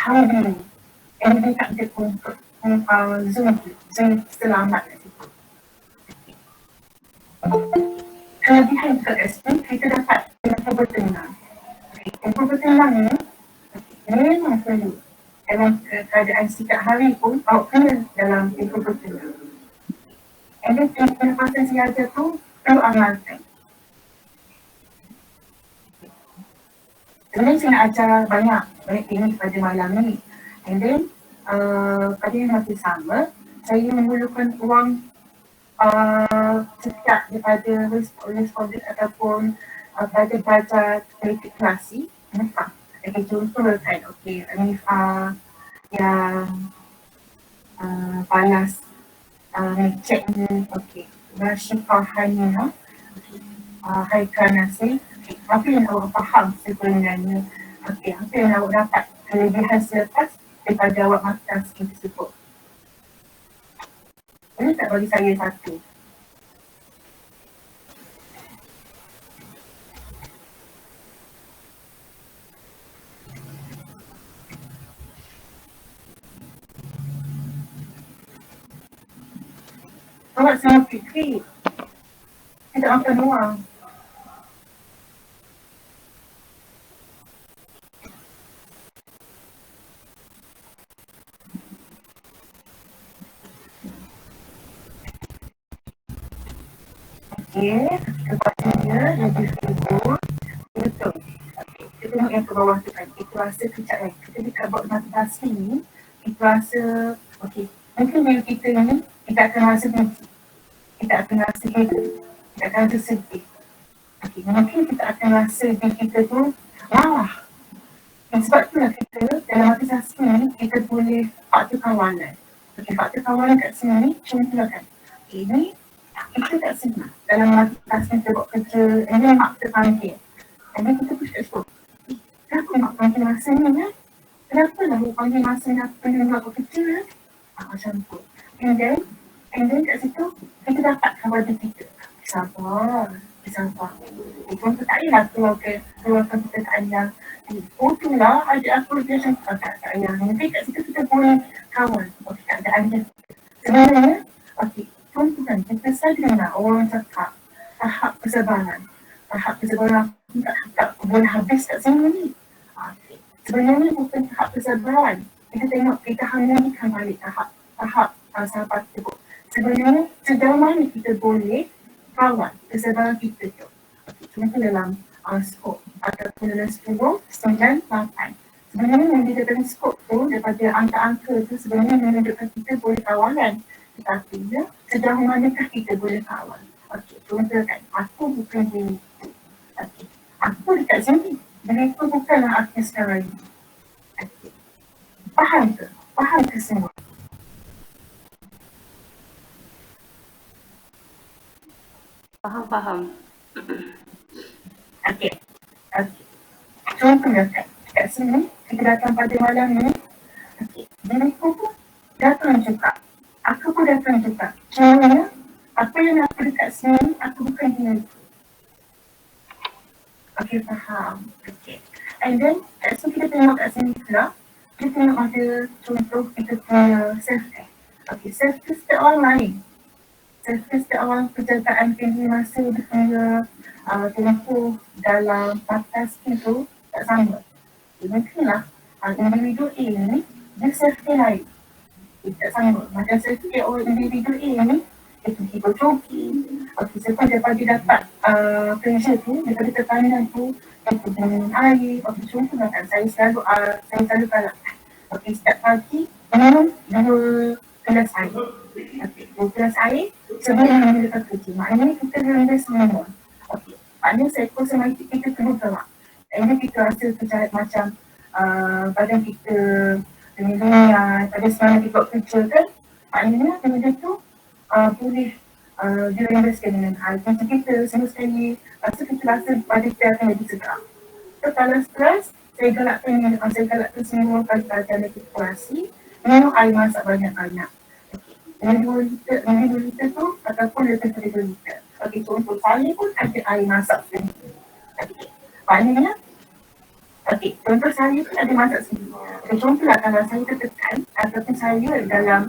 hungry. And dia tak ada untuk Zoom selamat kat situ. Kelebihan dekat kat situ, kita dapat tempoh bertenang. Tempoh bertenang ni, memang perlu. Dalam keadaan setiap hari pun, awak kena dalam tempoh bertenang. And then penempatan siaga tu perlu amalkan. Sebenarnya saya nak ajar banyak teknik pada malam ni. And then pada yang masih sama, saya memerlukan ruang setiap daripada responden ataupun pada belajar politik klasik. Nampak? Okay, contoh kan, okay, yang panas cek ni, okey. Rasyifahannya, Haikal Nasir. Apa yang awak faham sebenarnya? Okey, apa yang awak dapat kelebihan selepas daripada awak multitasking tersebut? Boleh tak bagi saya satu? Awak sangat fikir. Tidak makan uang. Okey, kepadanya lebih figur. Betul. Kita tengok yang ke bawah tu kan. Kita rasa kejap kan. Kita dekat buat multitasking ni, kita rasa, okey, mungkin bila kita ni, kita akan rasa benci, kita akan rasa hate, kita akan rasa sedih. Okey, mungkin kita akan rasa diri kita tu marah. Dan sebab itulah kita dalam motivasi ni, kita boleh faktor kawalan. Okey, faktor kawalan kat sini ni, contohkan. Okey, ni kita tak senang dalam motivasi kita buat kerja, ini mak kita panggil. Dan kita push kat situ. Kenapa mak panggil masa ni kan? Kenapa lah mak panggil masa ni apa yang buat kerja kan? Macam tu. And then kat situ, kita dapat kawan kita. Sabar. Contoh tak payah keluarkan kita tak payah. Oh tu lah, adik aku dia macam tak payah. Nanti kat situ kita boleh kawan. Okey, keadaan dia. Sebenarnya, okey, contoh kan, kita sadar orang cakap tahap kesabaran. Tahap kesabaran tak boleh habis kat sini ni. Okay. Sebenarnya bukan tahap kesabaran. Kita tengok, kita harmonikan balik tahap sahabat tersebut. Sebenarnya sejauh mana kita boleh kawan kesabaran kita tu. Okay. Contoh dalam skop ataupun dalam 10, 9, 8. Sebenarnya yang dikatakan skop tu daripada angka-angka tu sebenarnya menunjukkan kita boleh kawalan. Tetapi ya, sejauh manakah kita boleh kawan. Okey, contoh kan, aku bukan diri. Okey, aku dekat sini. Mereka bukanlah aku sekarang ini. Okey, faham ke? Faham ke semua? Faham. Okey. Contohnya kan, kat sini, kita datang pada malam ni. Okey, mereka pun datang juga. Aku pun datang juga. Cuma, apa yang aku dekat sini, aku bukan diri. Okey, faham. Okey. And then, kat sini kita tengok kat sini pula, kita tengok ada contoh kita punya self-care. Okey, self-care setiap orang lain. Self-care setiap orang penjagaan tinggi masa dia punya tempoh dalam batas itu tak sama. Mungkinlah individu A ni, dia self-care lain. Tak sama. Macam self-care orang individu A ni, dia pergi berjogging. Okey, selepas daripada dapat pressure tu, daripada tekanan tu, dia pergi minum air. Okey, contohlah kan, saya selalu galakkan. Okey, setiap pagi, minum 2 gelas air. Okey, 2 gelas air sebelum melakukan kerja. Maknanya kita rendah semua. Okey, maknanya psychosomatic kita perlu gerak. Ini kita rasa macam badan kita dengan pada semangat kita buat kerja kan, maknanya benda tu boleh dirembeskan dengan hal. Macam kita semua sekali rasa pada kita akan lebih segar. So kalau stres, saya galakkan semua pada meditasi, minum air masak banyak-banyak. Minum 2 liter tu ataupun lebih dari 2 liter. Okey, contoh saya pun ada air masak sendiri. Okey, maknanya okey, contoh saya pun ada masak sendiri. Okay, contohlah kalau saya tertekan ataupun saya dalam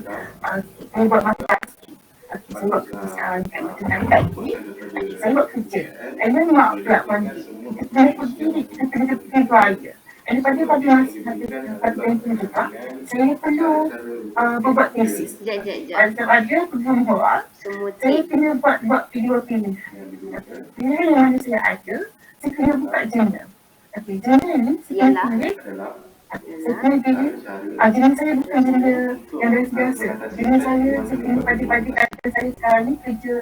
saya buat motivasi. Okey, saya buat kerja sekarang kan macam tadi. Okey, saya buat kerja. And then mak pula panggil. Kita kena pergi, kita kena keluarga. Dan pada masa satu yang juga, saya perlu berbuat tesis. Sekejap. Ada perlu buat. Saya kena buat video pilihan. Pilihan yang mana saya ada, saya kena buka jurnal. Okey, jurnal ni saya kena pilih. Jurnal saya bukan jurnal yang biasa. Jurnal saya kena pada kata saya sekarang ni kerja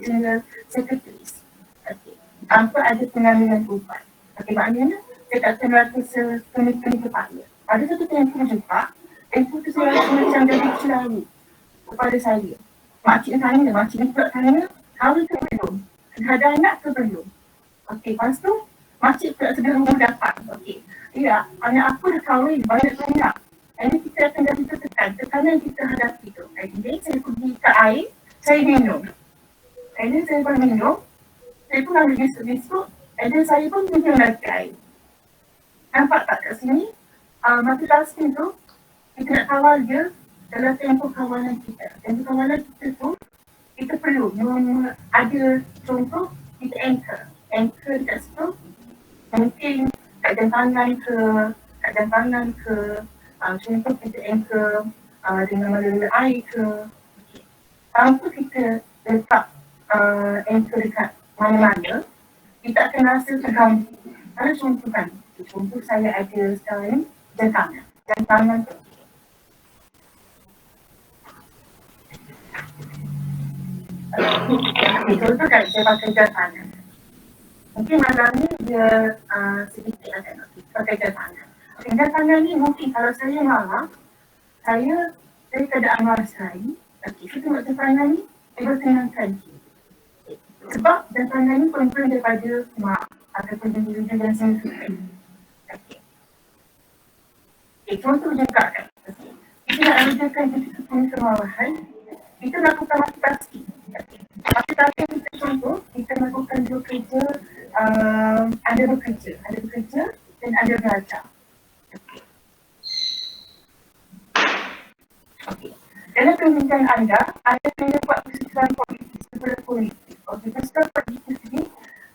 jurnal sekretaris. Okey, tanpa ada pengambilan ubat. Okey, maknanya saya tak akan rasa sepenuh-penuh kepala. Pada satu tempoh juga, tempoh tu saya rasa macam jadi selalu kepada saya. Makcik pula tanya, kahwin ke belum? Ada anak ke belum? Okey, lepas tu, makcik pula sudah dapat. Okey, ya, anak aku dah kahwin, banyak anak. Ini kita akan jadi tekanan kita hadapi tu. Jadi saya pergi ke air, saya minum. Jadi saya pun minum, saya pun ambil besok-besok, dan saya pun minum lagi air. Nampak tak kat sini? Motivasi tu, kita nak kawal dia dalam tempoh kawalan kita. Tempoh kawalan kita tu, kita perlu ada contoh, kita anchor. Anchor dekat situ, mungkin keadaan tangan ke, contoh kita anchor dengan melalui air ke. Okay. Tanpa kita letak anchor dekat mana-mana, kita akan rasa terganggu. Kalau contoh kan, contoh saya ada sekarang ni, jam tangan tu. Okay, contoh kan dia pakai jas tangan. Mungkin malam ni dia sedikit agak nak pakai jas tangan. Okay, jas tangan ni mungkin kalau saya marah, saya keadaan marah sekali. Okay, saya tengok jas tangan ni, saya bertenangkan. Sebab jas tangan ni pun daripada mak ataupun diri-diri yang saya suka. Okay, contoh juga kan. Okay. Kita nak ajarkan kita punya kemarahan, kita lakukan multitasking. Multitasking kita contoh, kita lakukan dua kerja, ada bekerja dan ada belajar. Okay. Dalam pendidikan anda kena buat persekitaran politik kepada politik. Okay, persekitaran politik ini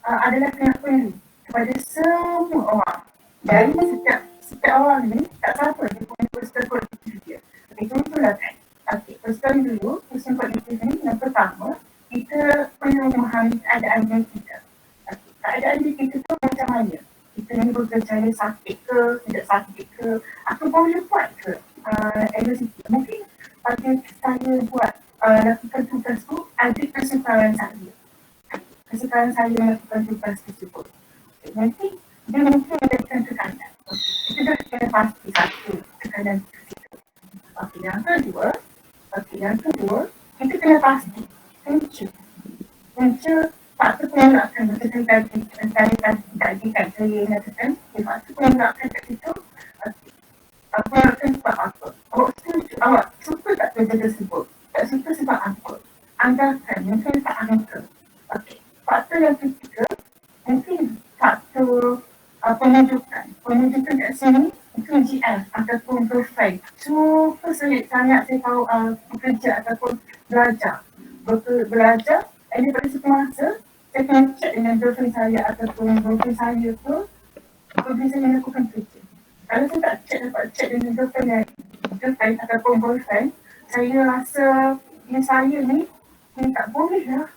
adalah kena perlu kepada semua orang. Dari setiap orang ni, tak apa dia punya persekitaran politik dia. Okay, contohlah kan. Okay, persekitaran dulu, persekitaran politik ni yang pertama, kita perlu memahami keadaan diri kita. Okay, keadaan diri kita tu macam mana? Kita ni bergejala sakit ke, tidak sakit ke, apa boleh buat ke? Anxiety. Mungkin pada saya buat lakukan tugas tu, ada kesukaran saya. Kesukaran saya melakukan tugas tersebut. Okay, nanti dia mungkin memberikan tekanan. Kita dah kena pasti satu tekanan tersebut. Okay, yang kedua, kita kena pasti punca faktor penolakan betul tadi kan saya nyatakan faktor penolakan kat situ penolakan sebab apa? Awak suka tak kerja tersebut? Tak suka sebab apa? Anggakan, mungkin tak angka. Okey, faktor yang ketiga mungkin faktor penunjukan kat sini mungkin GF ataupun profile super sulit sangat saya tahu bekerja ataupun belajar and pada satu masa saya kena check dengan girlfriend saya ataupun girlfriend saya tu apabila saya melakukan kerja. Kalau saya tak check dengan girlfriend ataupun boyfriend, saya rasa saya ni tak boleh lah.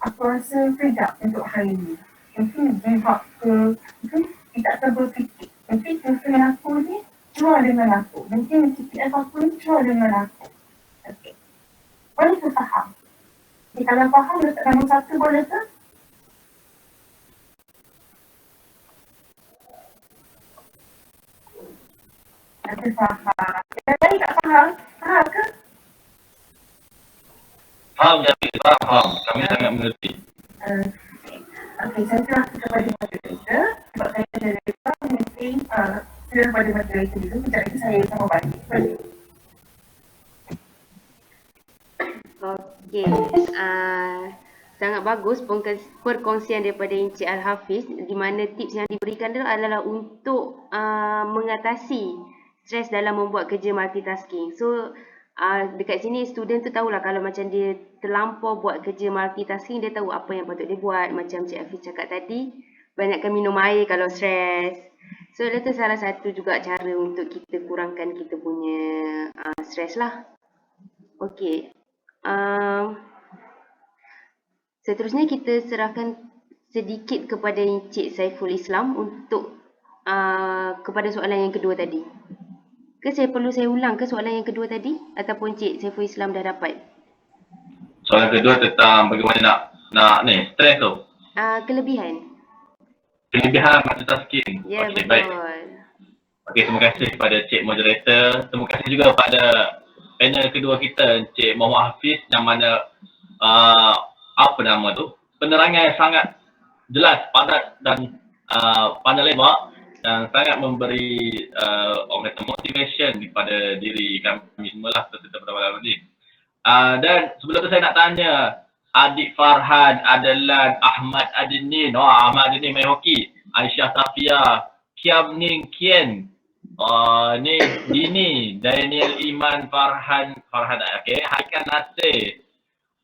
Aku rasa fed up untuk hari ni. Mungkin give up ke, mungkin tidak terberfikir. Mungkin girlfriend aku ni jual dengan aku. Mungkin CPF aku ni jual dengan aku. Okay. Boleh ke faham? Kalau faham, letak nombor 1 boleh ke? Ada faham. Yang lain tak faham? Faham ke? Faham, faham. Kami sangat mengerti. Okey, saya serahkan kepada moderator. Sebab saya ada lepas, mungkin serah pada moderator dulu. Sekejap lagi saya sama balik. Boleh? Okey, sangat bagus perkongsian daripada Encik Al-Hafiz, di mana tips yang diberikan adalah untuk mengatasi stres dalam membuat kerja multitasking. So dekat sini student tu tahulah kalau macam dia terlampau buat kerja multitasking, dia tahu apa yang patut dia buat. Macam Encik Hafiz cakap tadi, banyakkan minum air kalau stres. So itu salah satu juga cara untuk kita kurangkan kita punya stres lah. Okey. Seterusnya kita serahkan sedikit kepada Encik Saiful Islam untuk kepada soalan yang kedua tadi. Ke perlu saya ulang ke soalan yang kedua tadi ataupun Encik Saiful Islam dah dapat? Soalan kedua tentang bagaimana nak ni stres tu. Kelebihan Multitasking. Ya, Okey, betul. baik. Okey, terima kasih kepada Cik Moderator. Terima kasih juga kepada panel kedua kita, Encik Muhammad Hafiz, yang mana apa nama tu, penerangan yang sangat jelas, padat dan pandai lebar dan sangat memberi orang kata motivation kepada diri kami semua lah peserta pada malam ini. Dan sebelum tu saya nak tanya adik Farhan, Adelan, Ahmad Adinin, Ahmad Adinin main hoki, Aisyah Safia, Kiam Ning Kien, ni Dini, Daniel Iman, Farhan, okey, Haikal Nasir,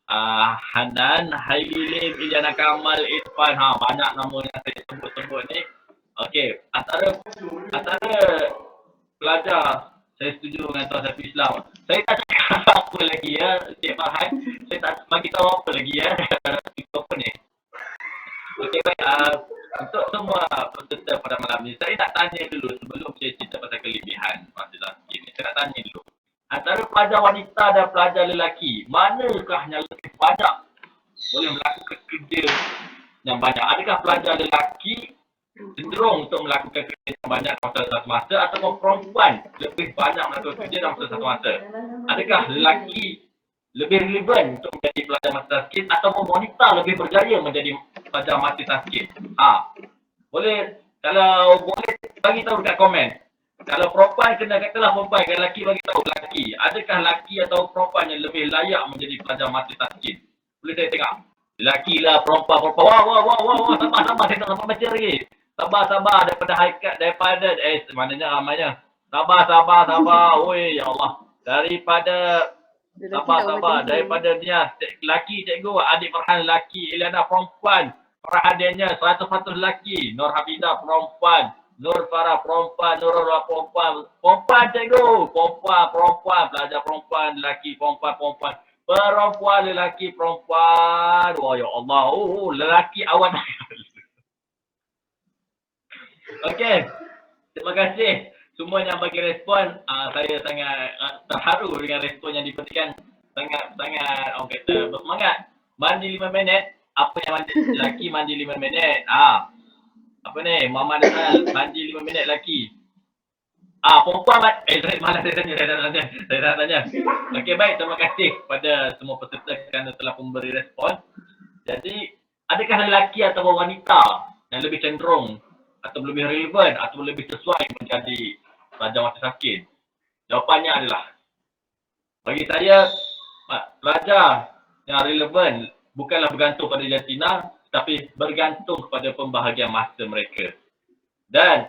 Hanan, Haili Lim, Iliana Kamal, Irfan, banyak nama yang saya sebut-sebut ni. Okey, antara pelajar, saya setuju dengan Tuan Saiful Islam. Saya tak cakap apa lagi ya, Cik Farhan. Saya tak bagi tahu apa lagi ya. Apa ni? Okey, baik. Untuk semua peserta pada malam ni, saya nak tanya dulu sebelum saya cerita pasal kelebihan multitasking ni. Saya nak tanya dulu. Antara pelajar wanita dan pelajar lelaki, manakah yang lebih banyak boleh melakukan kerja yang banyak. Adakah pelajar lelaki cenderung untuk melakukan kerja yang banyak dalam satu masa ataupun perempuan lebih banyak melakukan kerja dalam satu masa? Adakah lelaki lebih relevan untuk menjadi pelajar multitasking ataupun wanita lebih berjaya menjadi pelajar multitasking? Boleh, kalau boleh bagi tahu dekat komen. Kalau perempuan kena katalah perempuan, kalau lelaki bagi tahu lelaki. Adakah lelaki atau perempuan yang lebih layak menjadi pelajar multitasking? Boleh saya tengok. Lelaki lah, perempuan. Wah, sabar, saya tak sampai baca lagi. Sabar, daripada haikat, daripada, maknanya ramainya. Sabar, oi, ya Allah. Daripada, sabar, daripada dia, lelaki cikgu, adik Farhan lelaki, Eliana perempuan. Farhadiannya 100% lelaki, Nur Hafidah perempuan, Nur Farah perempuan, Nurul perempuan cikgu, perempuan, pelajar perempuan, lelaki perempuan, lelaki perempuan. Oh ya Allah, lelaki awak. Okey, terima kasih semua yang bagi respon. Saya sangat terharu dengan respon yang diberikan. Sangat orang kata bersemangat. Mandi 5 minit. Apa yang mandi lelaki mandi 5 minit? Apa ni? Muhammad Azal mandi 5 minit lelaki. Perempuan saya nak tanya. Okey, baik, terima kasih kepada semua peserta kerana telah memberi respon. Jadi, adakah lelaki atau wanita yang lebih cenderung atau lebih relevan atau lebih sesuai menjadi pelajar multitasking? Jawapannya adalah, bagi saya, pelajar yang relevan bukanlah bergantung pada jantina, tapi bergantung kepada pembahagian masa mereka. Dan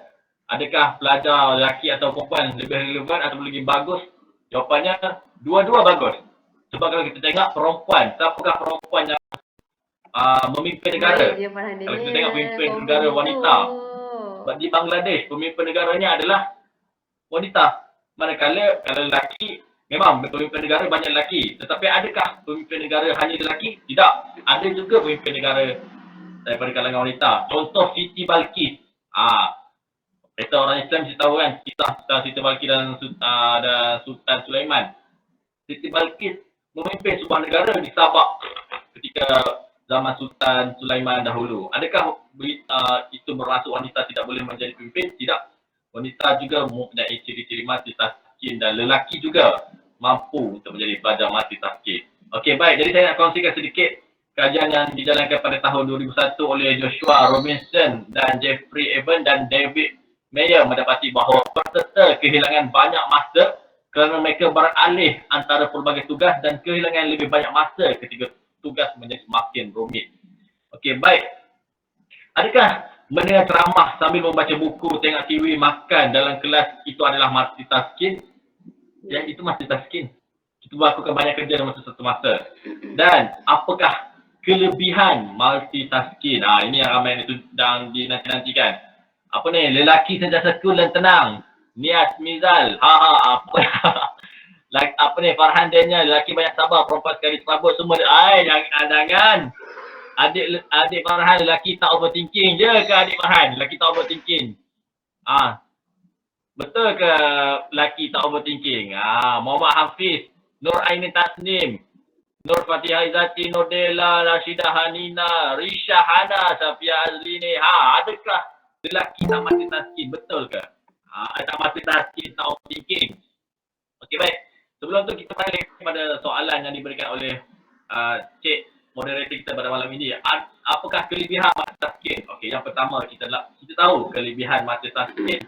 adakah pelajar lelaki atau perempuan lebih relevan atau lebih bagus? Jawapannya dua-dua bagus. Sebab kalau kita tengok perempuan, siapakah perempuan yang memimpin negara? Kalau kita tengok pemimpin negara wanita, di Bangladesh pemimpin negaranya adalah wanita. Manakala kalau lelaki, memang pemimpin negara banyak lelaki, tetapi adakah pemimpin negara hanya lelaki? Tidak. Ada juga pemimpin negara daripada kalangan wanita. Contoh Siti Balqis. Kita orang Islam mesti tahu kan kisah Siti Balqis dan Sultan Sulaiman. Siti Balqis memimpin sebuah negara di Sabak ketika zaman Sultan Sulaiman dahulu. Adakah itu bermaksud wanita tidak boleh menjadi pemimpin? Tidak. Wanita juga mempunyai ciri-ciri multitasking dan lelaki juga mampu untuk menjadi pelajar multitasking. Okey, baik. Jadi saya nak kongsikan sedikit kajian yang dijalankan pada tahun 2001 oleh Joshua Robinson dan Jeffrey Evan dan David Mayer mendapati bahawa peserta kehilangan banyak masa kerana mereka beralih antara pelbagai tugas dan kehilangan lebih banyak masa ketika tugas menjadi semakin rumit. Okey, baik. Adakah mendengar ceramah sambil membaca buku, tengok TV, makan dalam kelas itu adalah multitasking? Ya, itu multitasking. Kita melakukan banyak kerja dalam satu masa. Dan apakah kelebihan multitasking? Ini yang ramai sedang dinanti-nantikan. Apa ni? Lelaki sentiasa cool dan tenang. Niat Mizal. Apa ni? Farhan Daniel. Lelaki banyak sabar. Perempuan sekali serabut semua. Jangan. Adik Farhan lelaki tak overthinking je ke adik Farhan? Lelaki tak overthinking. Betul ke lelaki tak overthinking? Muhammad Hafiz, Nur Aini Tasnim, Nur Fatihah Izzati, Nur Dela, Rashidah Hanina, Risha Hana, Safia Azlini. Adakah lelaki tak multitasking? Betul ke? Tak multitasking, tak overthinking. Okey, baik. Sebelum tu kita balik kepada soalan yang diberikan oleh Cik moderator kita pada malam ini. Apakah kelebihan multitasking? Okey, yang pertama kita tahu kelebihan multitasking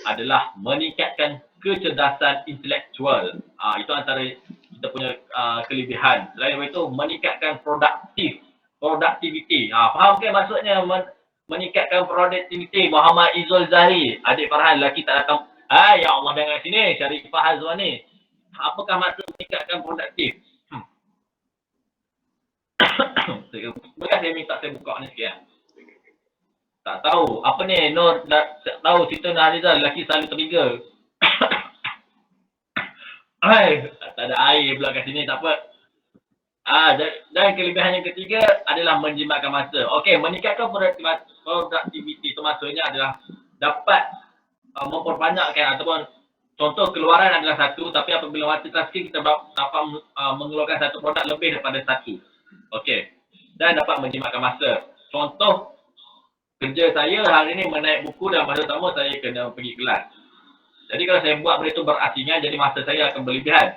adalah meningkatkan kecerdasan intelektual. Itu antara kita punya kelebihan. Selain itu meningkatkan productivity. Faham ke maksudnya meningkatkan productivity? Muhammad Izul Zahri, adik Farhan lelaki tak datang. Ya Allah, jangan sini Syarifah Hazwani. Apakah maksud meningkatkan produktif? Boleh saya minta saya buka ni sikit. Tak tahu. Apa ni? Nur tak tahu cerita Nahrizal lelaki selalu tertiga. Tak ada air pula kat sini, tak apa. Dan kelebihan yang ketiga adalah menjimatkan masa. Okey, meningkatkan productivity itu maksudnya adalah dapat memperbanyakkan ataupun contoh keluaran adalah satu, tapi apabila multitasking kita dapat mengeluarkan satu produk lebih daripada satu. Okey. dan dapat menjimatkan masa. Contoh, kerja saya hari ini menaik buku dan masa sama saya kena pergi kelas. Jadi kalau saya buat benda itu berasingan, jadi masa saya akan berlebihan.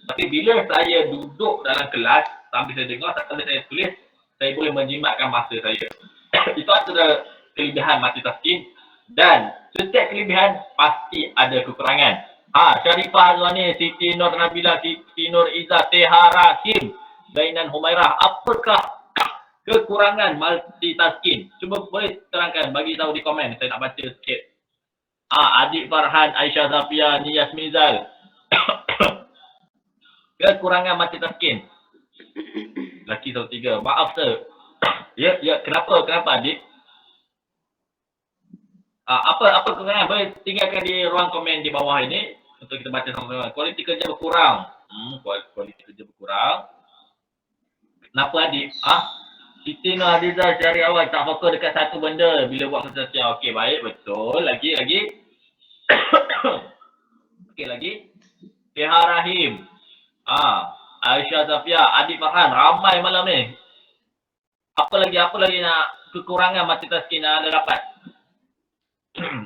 Tapi bila saya duduk dalam kelas, sambil saya dengar, sambil saya tulis, saya boleh menjimatkan masa saya. Itu adalah kelebihan multitasking, dan setiap kelebihan pasti ada kekurangan. Syarifah Azwani, Siti Nur Nabila, Siti Nur Izzah, Tehara Hakim, Zainan Humairah, apakah kekurangan multitasking? Cuba boleh terangkan, bagi tahu di komen, saya nak baca sikit. Adik Farhan, Aisyah Zafia, Niyas Mizal. Kekurangan multitasking. Laki 103. Maaf sir. Ya, kenapa adik? Apa kekurangan? Boleh tinggalkan di ruang komen di bawah ini untuk kita baca sama-sama. Kualiti kerja berkurang. Kualiti kerja berkurang. Kenapa adik? Siti Nur Hadiza dari awal tak fokus dekat satu benda bila buat presentasi. Okey, baik, betul. Lagi. Okey, lagi. Tehara Rahim. Aisyah Zafia, Adik Farhan, ramai malam ni. Apa lagi nak kekurangan multitasking yang anda dapat?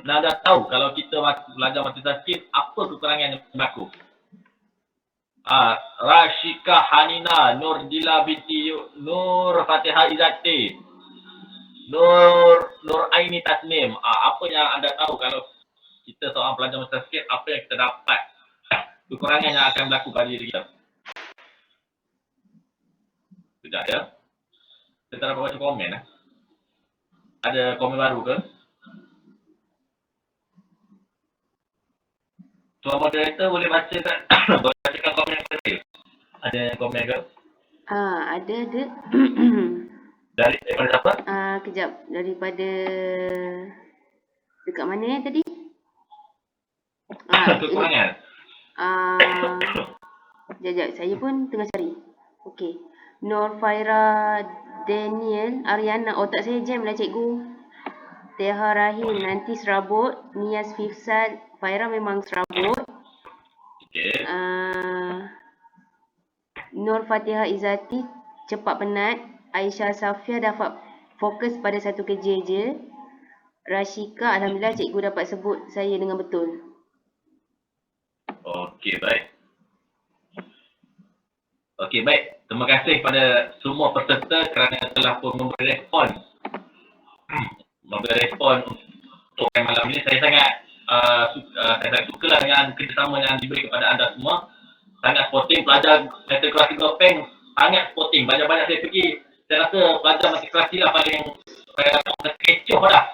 Anda tahu kalau kita belajar multitasking, apa kekurangan yang berlaku? Rashika Hanina, Nur Dila binti Nur Fatihah Izzati, Nur Aini Tasnim. Apa yang anda tahu kalau kita seorang pelajar multitasking, apa yang kita dapat? Kekurangan yang akan berlaku pada diri kita. Sekejap ya. Saya tak dapat baca komen. Ada komen baru ke? Tuan moderator boleh bacakan komen yang kecil. Ada komen ke? Ada. Daripada siapa? Kejap, daripada dekat mana tadi? Kekurangan. Sekejap, saya pun tengah cari. Okey. Nur Faira Daniel Ariana, otak saya jam lah cikgu. Teha Rahim, nanti serabut. Nias Fifsat, Faira memang serabut. Okay. Nur Fatihah Izzati, cepat penat. Aisyah Safia dapat fokus pada satu kerja je. Rashika, alhamdulillah cikgu dapat sebut saya dengan betul. Okey, baik. Okey, baik. Terima kasih kepada semua peserta kerana telah pun memberi respon. Untuk malam ini. Saya sangat suka dengan kerjasama yang diberi kepada anda semua. Sangat sporting. Pelajar matrikulasi Gopeng sangat sporting. Banyak-banyak saya pergi. Saya rasa pelajar matrikulasi lah paling kecoh dah.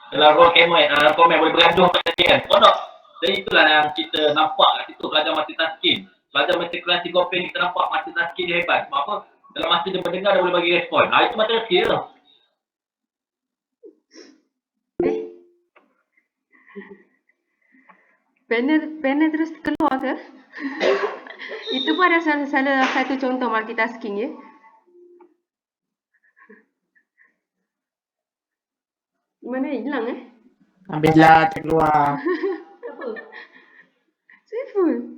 Dalam role komen boleh bergaduh pada dia kan. Kodok. Jadi itulah yang kita nampak kat situ, pelajar multitasking. Pelajar matrikulasi Gopeng kita nampak multitasking dia hebat. Sebab apa? Dalam masa dia mendengar dia boleh bagi respon. Itu multitasking lah. Panel terus keluar ke? Itu pun ada salah satu contoh multitasking ya. Mana hilang Habislah terkeluar. Saiful.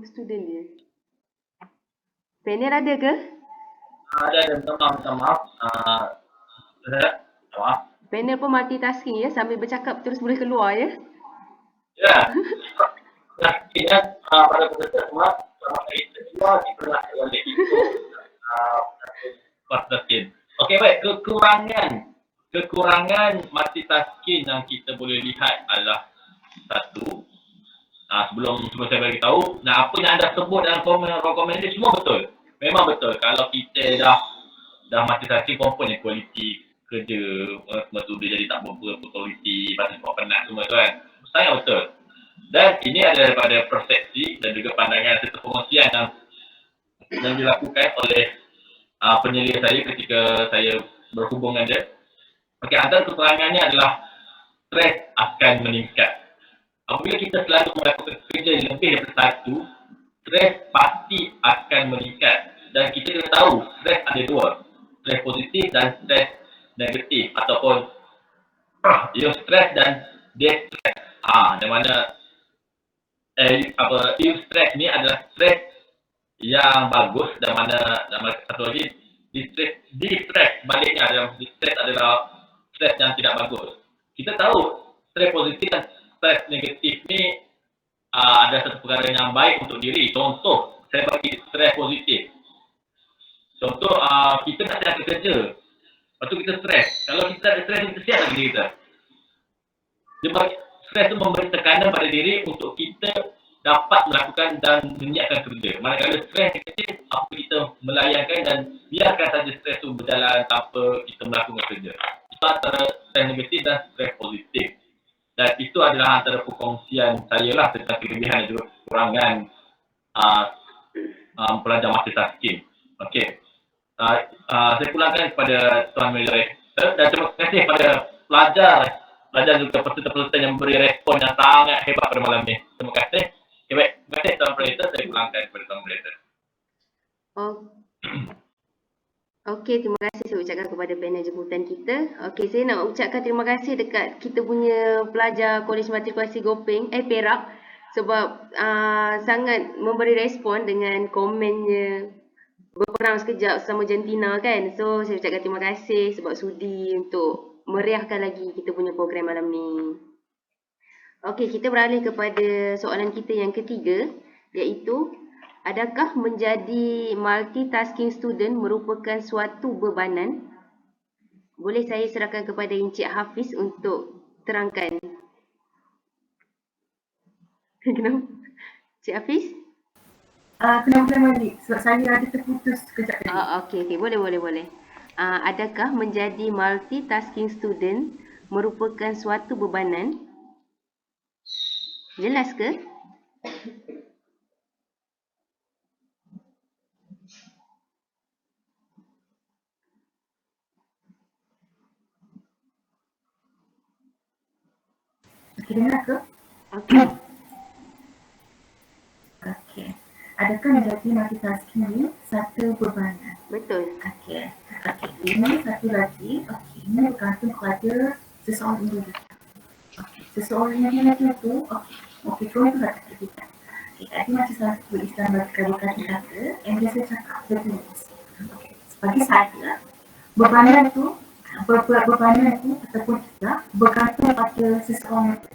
Student dia. Panel ada ke? Ada, minta maaf. Maaf. Panel pun multitasking ya, sambil bercakap terus boleh keluar ya. Ya. Ingat pada peserta semua, sama kita semua kita nak balik itu multitasking. Okey, baik. Kekurangan multitasking yang kita boleh lihat adalah satu. Sebelum saya bagi tahu, apa yang anda sebut dalam komen ini semua betul. Memang betul. Kalau kita dah multitasking, komponen kualiti kerja semua tu dia jadi tak berapa kualiti, pasal sebab penat semua tu kan. Sangat betul. Dan ini adalah daripada persepsi dan juga pandangan serta pengongsian yang dilakukan oleh penyelia saya ketika saya berhubungan dia. Okey, antara kekurangannya adalah stres akan meningkat. Apabila kita selalu melakukan kerja lebih daripada satu, stres pasti akan meningkat. Dan kita kena tahu, stres ada dua. Stres positif dan stres negatif. Ataupun eustress dan distress. Di mana eustress ni adalah stres yang bagus dan mana satu lagi distress baliknya yang distress adalah stres yang tidak bagus. Kita tahu stres positif dan stres negatif ni ada satu perkara yang baik untuk diri. Contoh, saya bagi stres positif. Contoh, kita nak cari kerja. Lepas tu kita stres. Kalau kita ada stres, kita siap lagi kita. Dia bagi, stres tu memberi tekanan pada diri untuk kita dapat melakukan dan menyiapkan kerja. Manakala stres negatif, apa kita melayankan dan biarkan saja stres tu berjalan tanpa kita melakukan kerja. Itu antara stres negatif dan stres positif. Dan itu adalah antara perkongsian saya lah tentang kelebihan dan juga kekurangan pelajar multitasking. Okey. Saya pulangkan kepada Tuan Moderator dan terima kasih kepada pelajar juga peserta-peserta yang memberi respon yang sangat hebat pada malam ni. Terima kasih. Okay, baik. Terima kasih Tuan Moderator. Saya pulangkan kepada Tuan Moderator. Okey, terima kasih saya ucapkan kepada panel jemputan kita. Okey, saya nak ucapkan terima kasih dekat kita punya pelajar Kolej Matrikulasi Gopeng, Perak sebab sangat memberi respon dengan komennya berperang sekejap sama jantina kan. So, saya ucapkan terima kasih sebab sudi untuk meriahkan lagi kita punya program malam ni. Okey, kita beralih kepada soalan kita yang ketiga iaitu adakah menjadi multitasking student merupakan suatu bebanan? Boleh saya serahkan kepada Encik Hafiz untuk terangkan. Kenapa? Encik Hafiz? Kena ulang balik sebab saya ada terputus sekejap tadi. Okey, boleh. Adakah menjadi multitasking student merupakan suatu bebanan? Jelas ke? Okey, dengar ke? Okey. Okey. Adakah menjadi multitasking ni satu bebanan? Betul. Okey. Ini satu lagi. Okey, ini bergantung kepada seseorang individu. Okey, seseorang individu tu, okey, contoh kata kita. Okey, tadi macam satu istilah kata yang biasa cakap tertulis. Okey, bagi saya, bebanan tu ataupun tidak bergantung pada seseorang itu.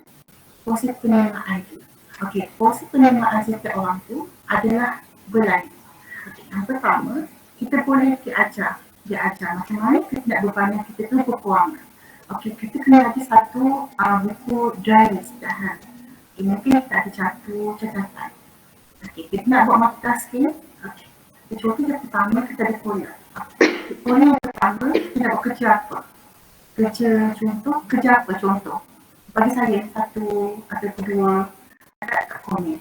Porsi penerimaan itu. Okey, porsi penerimaan setiap orang tu adalah berlain. Okey, yang pertama, kita boleh diajar macam mana kita nak bebanan kita tu berkurangan. Okey, kita kena ada satu buku diary sedahan. Okay, mungkin kita ada satu catatan. Okey, kita nak buat multitasking. Okey, contoh yang pertama kita ada pola. Pola yang pertama kita nak buat kerja apa? Kerja apa contoh? Bagi saya satu atau dua kat komen.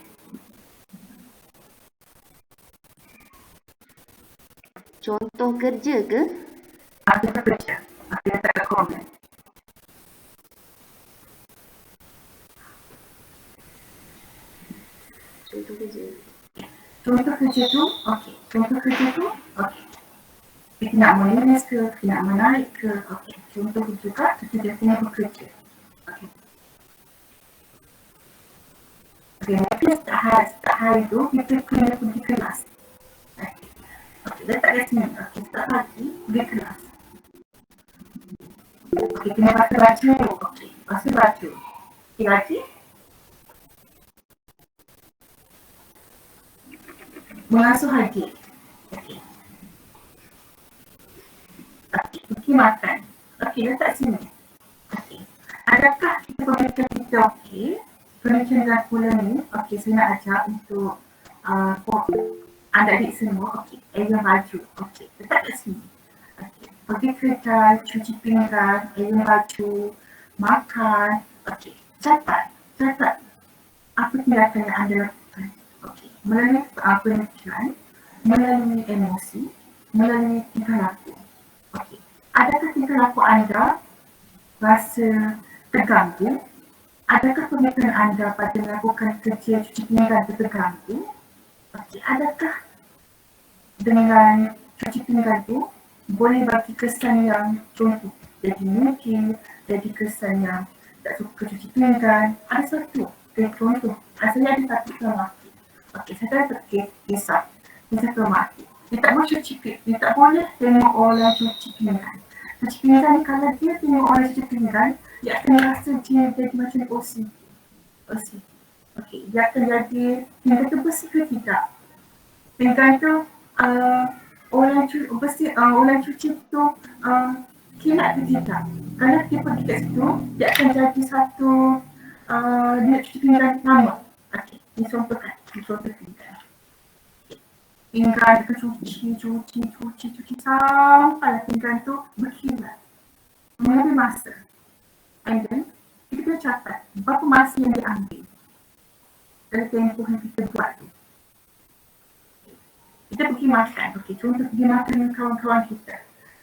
Contoh kerja ke? Ada kerja. Ada kat komen. Contoh kerja. Contoh kerja tu, okey. Kita nak menulis ke, kita nak menarik ke, okey. Contoh juga kita biasanya bekerja. Okey, mungkin setiap hari tu kita kena pergi kelas. Okey, letak kat sini. Okey, setiap pagi pergi kelas. Okey, kena baca baju. Okey, baca baju. Okey, lagi. Mengasuh adik. Okey. Okey, pergi makan. Okey, letak sini. Okey. Adakah kita pemikiran kita okey? Pemikiran pula ni, okey, saya nak ajak untuk adik-adik semua, okey, ayun baju. Okey, letak kat sini. Okey, pergi kedai, cuci pinggan, ayun baju, makan. Okey, catat. Apa tindakan yang anda lakukan? Okey, melalui pemikiran, melalui emosi, melalui tingkah laku. Okey, adakah tingkah laku anda rasa terganggu? Adakah pemikiran anda pada melakukan kerja cuci pinggan terganggu? Okey, adakah dengan cuci pinggan tu boleh bagi kesan yang contoh jadi mungkin jadi kesan yang tak suka cuci pinggan? Ada satu contoh, saya ada satu sama. Okey, saya tak kisah. Dia cakap mati. Dia tak boleh cuci piring. Dia tak boleh tengok orang cuci pinggan. Cuci pinggan ni kalau dia tengok orang cuci pinggan, dia akan rasa dia jadi macam OC. Okey, dia akan jadi pinggan tu bersih ke tidak? Pinggan tu orang cuci tu kilat ke tidak? Kalau dia pergi kat situ, dia akan jadi satu dia nak cuci pinggan lama. Okey, dicontohkan pinggan. Pinggan tu cuci sampai pinggan tu berkilat. Mengambil masa. And then, kita kena catat berapa masa yang dia ambil dari tempoh yang kita buat tu. Kita pergi makan. Okey, contoh pergi makan dengan kawan-kawan kita.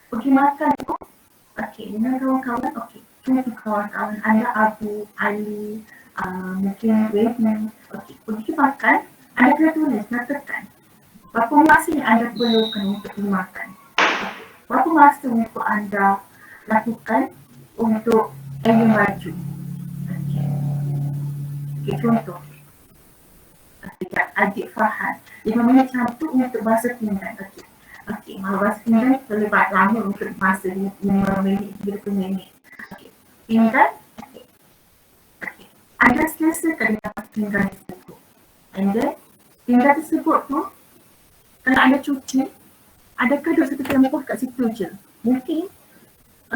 Pergi makan tu, okey, dengan kawan-kawan, okey. Contoh kawan-kawan anda Abu, Ali, mungkin Redman. Okey, pergi makan, anda kena tulis, nyatakan berapa masa yang anda perlukan untuk pergi makan. Berapa masa untuk anda lakukan untuk ambil baju. Okey, contoh. Adik Farhan 5 minit cantik untuk basuh pinggan. Okey, mahu basuh pinggan boleh buat lama untuk masa 5 minit, 30 minit. Okey, pinggan. Okey. Anda selesaikan dengan pinggan tersebut. And then, pinggan tersebut tu, kalau anda cuci, adakah duduk satu tempoh kat situ je? Mungkin,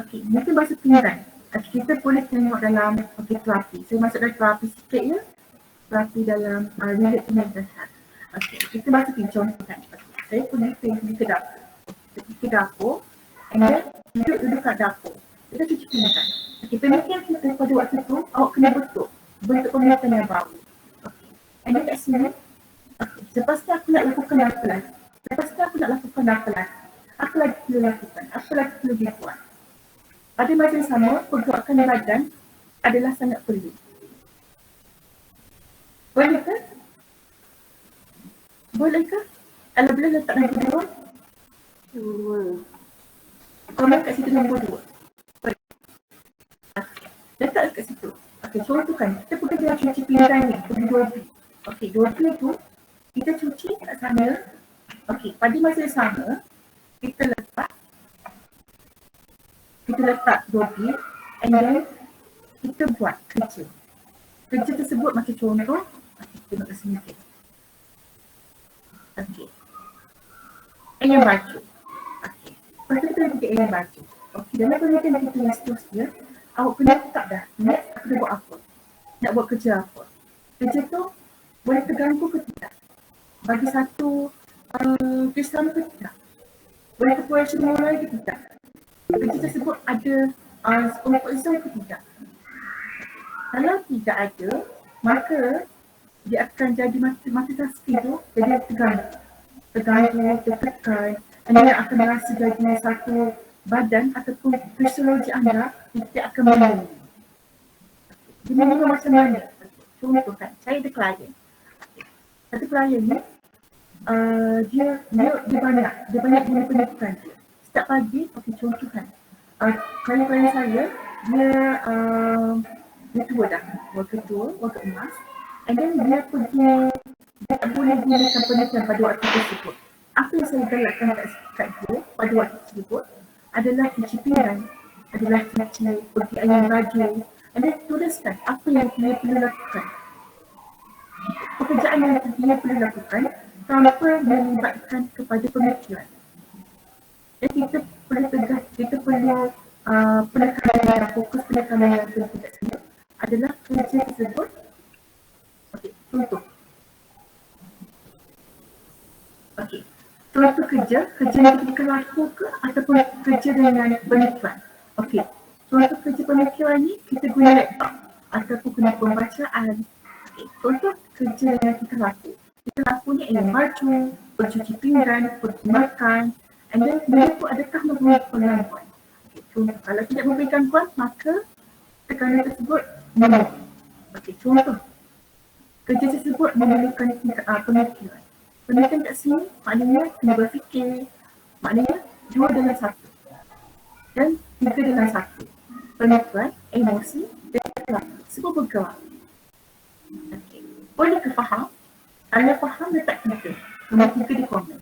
okey, mungkin basuh pinggan. Okay, kita boleh tengok dalam terapi. Saya masuk dalam terapi sikit ya. Terapi dalam bilik pemerintahan. Okey, kita masuk ke contoh kan. Saya pergi ke dapur. Pergi ke dapur, and then duduk kat dapur. Kita cuci pinggan. Okey, pemikiran kita pada waktu tu, awak kena bentuk pemikiran yang baru. Okey, and then kat sini, okey, selepas tu aku nak lakukan apa lagi? Apa lagi perlu lakukan? Apa lagi perlu dibuat? Pada masa yang sama, pergerakan badan adalah sangat perlu. Boleh ke? Kalau boleh letak nombor 2. Komen kat situ nombor 2. Letak kat situ. Okey, contohkan. Kita pergi dalam cuci pinggan ni. Pergi 2B. Okey, 2B tu kita cuci kat sana. Okey, pada masa yang sama, kita letak 2B and then kita buat kerja. Kerja tersebut macam contoh. Tengok kat sini. Okey. Ayam baju. Okey. Lepas tu kita pergi ayam baju. Okey. Dalam penelitian kita yang seterusnya, awak kena letak dah. Next, aku nak buat apa? Nak buat kerja apa? Kerja tu boleh terganggu ke tidak? Bagi satu Islam ke tidak? Boleh terpuaskan mulai ke tidak? Kerja tersebut ada comfort zone ke tidak? Kalau tidak ada, maka dia akan jadi multitasking tu jadi terganggu, tertekan, anda akan merasa jadi satu badan ataupun fisiologi anda tidak akan menunggu. Dia menunggu macam mana? Contoh kan, saya ada klien. Satu klien ni, dia banyak guna pendidikan dia. Setiap pagi, okey contoh kan, klien saya, dia tua dah, warga emas. And then dia tak boleh gunakan pendidikan pada waktu tersebut. Apa yang saya galakkan kat dia pada waktu tersebut adalah cuci pinggan, adalah cuci pergi ayam baju. And then tuliskan apa yang dia perlu lakukan. Pekerjaan yang dia perlu lakukan tanpa melibatkan kepada pemikiran. Dan kita perlu penekanan, fokus penekanan yang perlu kita sini adalah kerja tersebut. Okey, contoh. Okey, contoh kerja yang kita laku ke ataupun kerja dengan pemikiran. Okey, contoh kerja pemikiran ni kita guna laptop ataupun guna pembacaan. Okey, contoh kerja yang kita laku ni ayam baju, bercuci pinggan, pergi makan, and then benda tu adakah memberikan gangguan? Okey, contoh kalau tidak memberikan gangguan, maka tekanan tersebut menurun. Okey, contoh kerja tersebut memerlukan pemikiran. Pemikiran kat sini maknanya kena berfikir, maknanya 2 dalam 1 dan 3 dalam 1. Pemikiran, emosi dan perilaku semua bergerak. Okay. Boleh ke faham? Kalau faham letak 3. Nombor 3 di komen.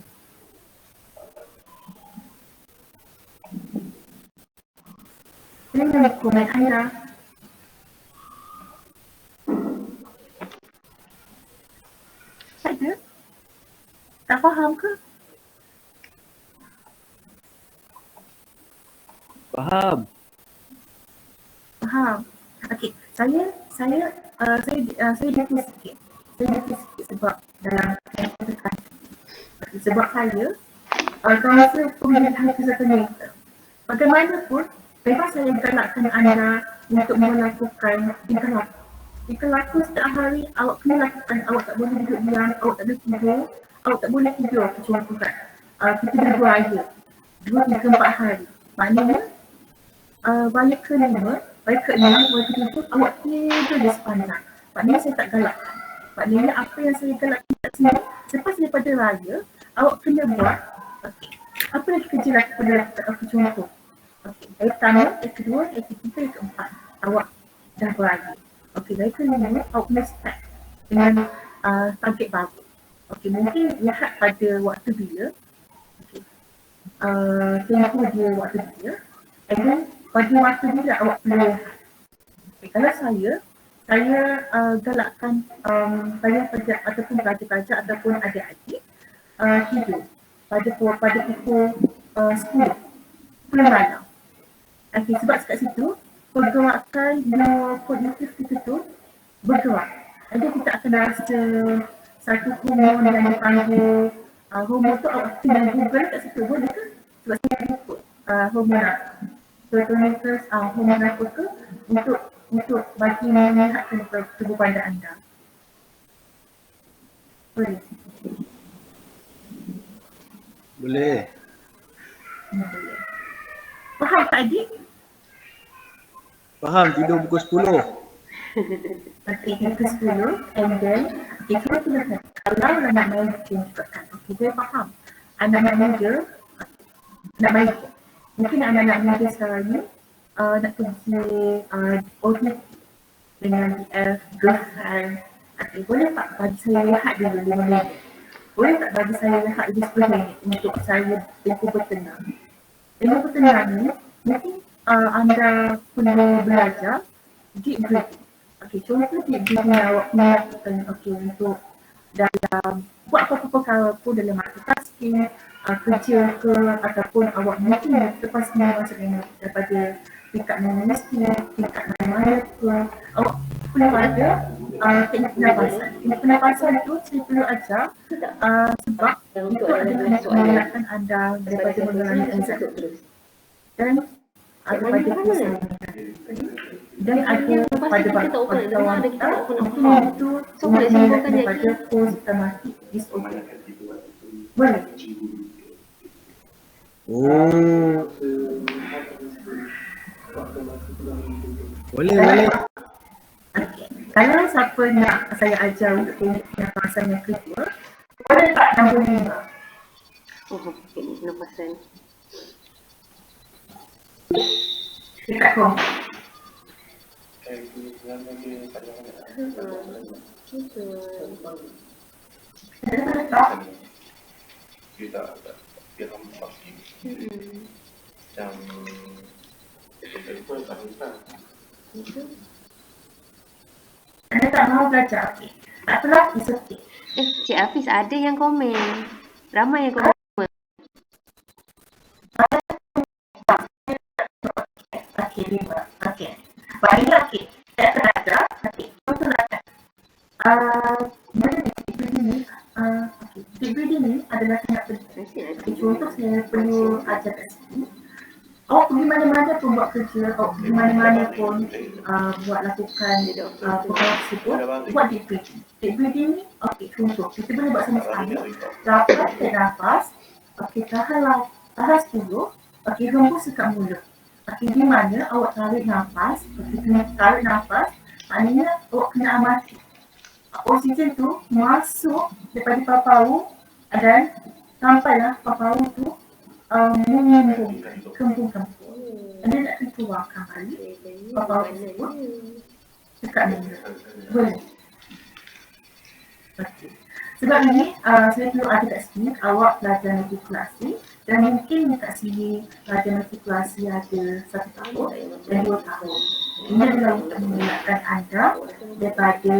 Dengan komen anda. Ada? Tak faham ke? Faham. Faham. Okey, saya dekat sikit. Saya dekat sikit sebab dalam tekan. Sebab saya rasa pemilihan kesatuan kita. Bagaimanapun, memang saya galakkan anda untuk melakukan tingkah laku. Tingkah laku setiap hari awak kena lakukan. Awak tak boleh duduk diam, awak tak boleh tidur. Awak tak boleh tidur kecontohkan. Kita berbuaya 2-3-4 hari. Maknanya balik ke 5, balik ke 6, balik ke 7, awak tidur di sepanjang. Maknanya saya tak galakkan. Maknanya apa yang saya galakkan kat sini, selepas daripada raya, awak kena buat, okay, apa yang kerja lagi pada aku contoh. Okay, dari pertama, dari kedua, dari ketiga, dari keempat, awak dah beraya. Okay, dari kelima, awak kena start dengan target baru. Okay, mungkin lihat pada waktu bila, okay, tempoh dia waktu bila, and then pada waktu bila awak perlu lihat. Okay, kalau saya galakkan saya ataupun pelajar-pelajar ataupun adik-adik tidur pada pukul 10 malam. Okay, sebab kat situ pergerakan kognitif kita tu bergerak. Jadi kita akan rasa satu hormon yang dipanggil hormon tu awak kena google kat situ boleh ke? Sebab saya ikut hormon apa. Serotonin hormon apa ke untuk bagi menyihatkan tubuh pada anda. Boleh? Boleh. Boleh. Faham tak adik? Faham, tidur pukul 10. Okay, pukul 10 and then okay, kalau nak main game juga kan. Okay, saya faham. Anak-anak muda nak main game. Mungkin anak-anak muda sekarang ni nak pergi OTT dengan BF, girlfriend. Okay, boleh tak bagi saya lihat dulu 5 minit? Boleh tak bagi saya lihat dulu 10 minit untuk saya tempoh bertenang? Tempoh bertenang ni mungkin anda perlu belajar deep breathing. Okay, contoh deep breathing awak melakukan untuk dalam buat apa-apa perkara pun dalam multitasking, kerja ke ataupun awak mungkin lepas ni maksudnya daripada tingkat universiti, tingkat mana-mana ke, awak perlu ada teknik pernafasan. Teknik pernafasan tu saya perlu ajar sebab itu adalah untuk mengelakkan anda daripada mengalami anxiety dan daripada kesan. Dan ada pada kawan kita mungkin itu mengelakkan daripada post-traumatic disorder. Boleh? Oh. Boleh. Okay. Kalau siapa nak saya ajar untuk pernafasan yang kedua, boleh tak nombor 5? Oh, teknik pernafasan. Dekat kom. Kita dia pasti macam kita tak bisa. Anda tak mahu belajar? Okay. Tak apalah, it's okay. Cik Hafiz ada yang komen. Ramai yang komen. Okay, 5. Okay. Baiklah, okay. Saya akan ajar. Okay, contohlah kan. Mana deep breathing ni? Okay, deep breathing ni adalah sangat penting. Okay, contoh saya perlu ajar kat sini. Awak pergi mana-mana pun buat kerja, awak pergi mana-mana pun buat lakukan perkara tersebut, buat deep breathing. Deep breathing ni, okay, contoh. Kita boleh buat sama-sama. Dapat tarik nafas, okay, tahan 10, okay, hembus dekat mulut. Okay, di mana awak tarik nafas, okay, kena tarik nafas, maknanya awak kena amati. Oksigen tu masuk daripada paru-paru dan sampailah paru-paru tu menyembung, kembung-kembung. Dan dia nak keluarkan balik paru-paru tersebut dekat mulut. Boleh? Okay. Sebab ini, saya perlu ada kat sini, awak pelajar matrikulasi dan mungkin dekat sini pelajar matrikulasi ada 1 tahun dan 2 tahun. Ini adalah untuk mengingatkan anda daripada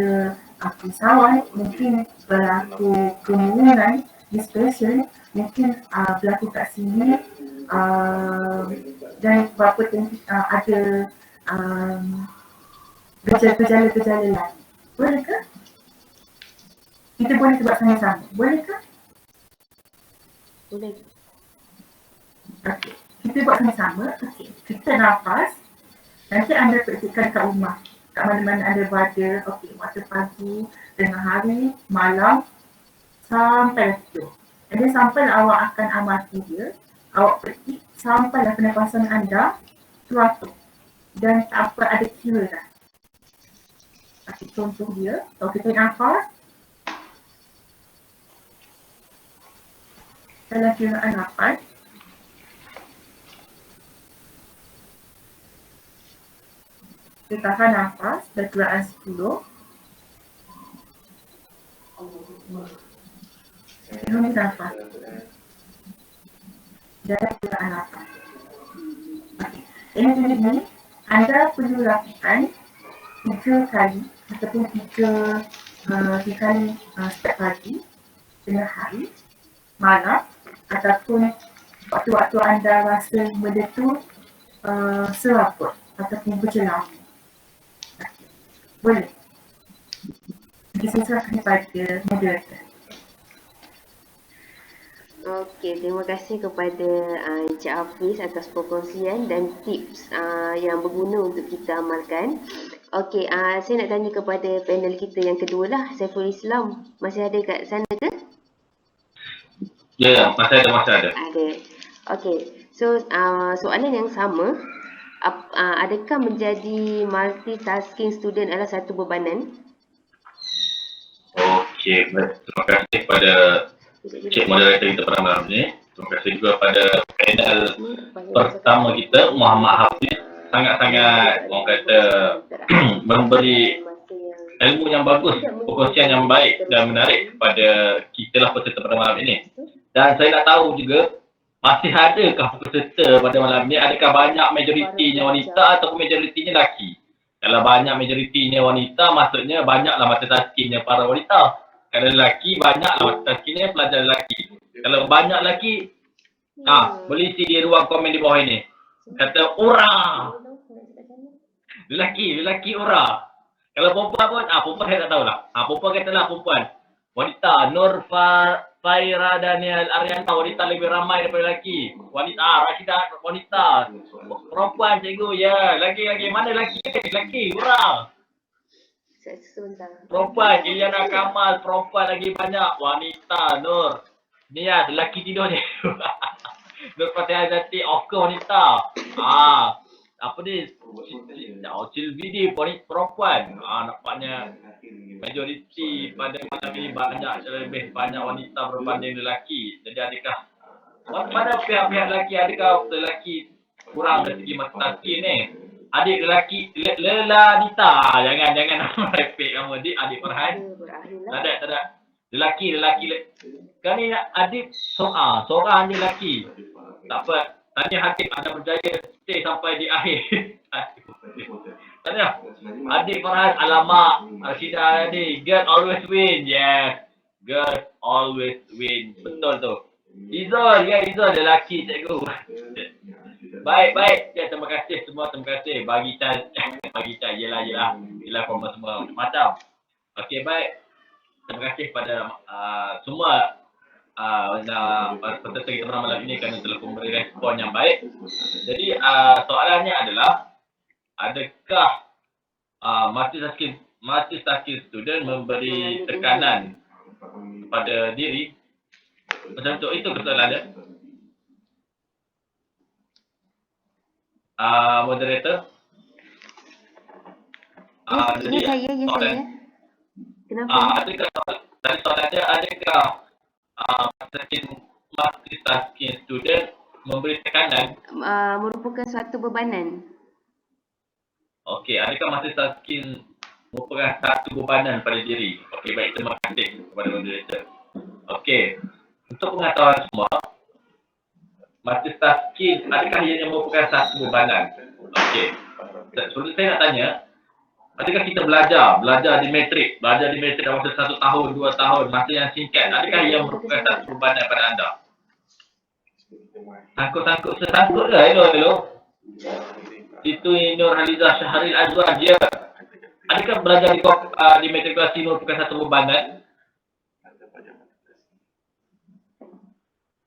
pesawat mungkin berlaku kemungkinan dispersion, mungkin berlaku kat sini dan berapa ada gejala-gejala lain. Boleh ke? Kita boleh buat sama-sama. Boleh ke? Boleh. Okey. Kita buat sama-sama. Okey. Kita nafas. Nanti anda praktikkan kat rumah. Kat mana-mana anda berada. Okey. Waktu pagi, tengah hari, malam, sampai tidur. Jadi sampai awak akan amati dia. Awak praktik sampailah pernafasan anda teratur. Dan tak apa ada kira dah. Okey. Contoh dia. Kalau kita nafas. Dalam kiraan nafas, kita tahan nafas berkiraan 10. Hembus nafas. Dalam kiraan nafas. Ini anda perlu lakukan 3 kali ataupun 3 kali setiap pagi, tengah hari, malam, ataupun waktu-waktu anda rasa benda tu seraput ataupun bercelau. Boleh. Jadi saya serahkan kepada moderator. Okey, terima kasih kepada Encik Hafiz atas perkongsian dan tips yang berguna untuk kita amalkan. Okey, saya nak tanya kepada panel kita yang kedua lah, Saiful Islam. Masih ada kat sana ke? Ya, masih ada. Ada. Okey, so soalan yang sama. Adakah menjadi multitasking student adalah satu bebanan? Okey, baik. Terima kasih kepada Cik Moderator kita pada malam ni. Terima kasih juga pada panel pertama kita, Muhammad Hafiz. Sangat-sangat, orang kata, memberi ilmu yang bagus, perkongsian yang baik dan menarik kepada kita lah peserta pada malam ini. Dan saya nak tahu juga, masih adakah peserta pada malam ini, adakah banyak majoritinya wanita ataupun majoritinya lelaki? Kalau banyak majoritinya wanita, maksudnya banyaklah multitaskingnya para wanita. Kalau lelaki, banyaklah multitaskingnya pelajar lelaki. Kalau banyak lelaki, boleh isi di ruang komen di bawah ini. Kata ura. Lelaki ura. Kalau perempuan pun, perempuan saya tak tahulah. Perempuan katalah perempuan. Wanita, Nur Faira Daniel Ariana, wanita lebih ramai daripada lelaki. Wanita, Rashidah, wanita. Perempuan, cikgu, ya. Lagi. Mana lelaki? Lelaki, ura. Perempuan, Giliana Kamal, perempuan lagi banyak. Wanita, Nur. Niat, lelaki tidur ni. Nur Fatihah Zati, of course wanita. Apa ni? Silvidi, perempuan. Nampaknya majoriti pada malam ini lebih banyak wanita berbanding lelaki. Jadi adakah pada pihak-pihak lelaki, adakah lelaki kurang dari segi multitasking ni? Adik lelaki Lelanita, jangan repeat kamu adik Farhan. Tak ada. Lelaki. Kan ni adik seorang je lelaki. Tak apa. Tanya Hakim, anda berjaya stay sampai di akhir. Tanya. Adik Farhan, alamak. Rashidah ni, girl always win. Yes. Girl always win. Betul tu. Izol lelaki cikgu. Baik. Ya, terima kasih semua, terima kasih. Bagi cah, yelah korban semua macam. Okey, baik. Terima kasih pada semua peserta kita pada malam ini kerana telah memberi respon yang baik. Jadi soalannya adalah, adakah multitasking student memberi tekanan kepada diri? Macam tu, itu soalannya. Moderator. Ini saya. Kenapa? Adakah tadi soalannya, adakah multitasking student memberi tekanan? Merupakan suatu bebanan. Okey, adakah multitasking merupakan satu bebanan pada diri? Okey, baik, terima kasih. kepada moderator. Okey. Untuk pengetahuan semua, multitasking adakah ianya merupakan satu bebanan? Okey. Sebelum saya nak tanya, adakah kita belajar di matrik dalam masa 1 tahun, 2 tahun, masa yang singkat, adakah ia merupakan satu bebanan pada anda? Sangkut-sangkut sesangkut lah hello. Itu Nur Haliza Syahril Azwan dia. Adakah belajar di matrikulasi merupakan satu bebanan?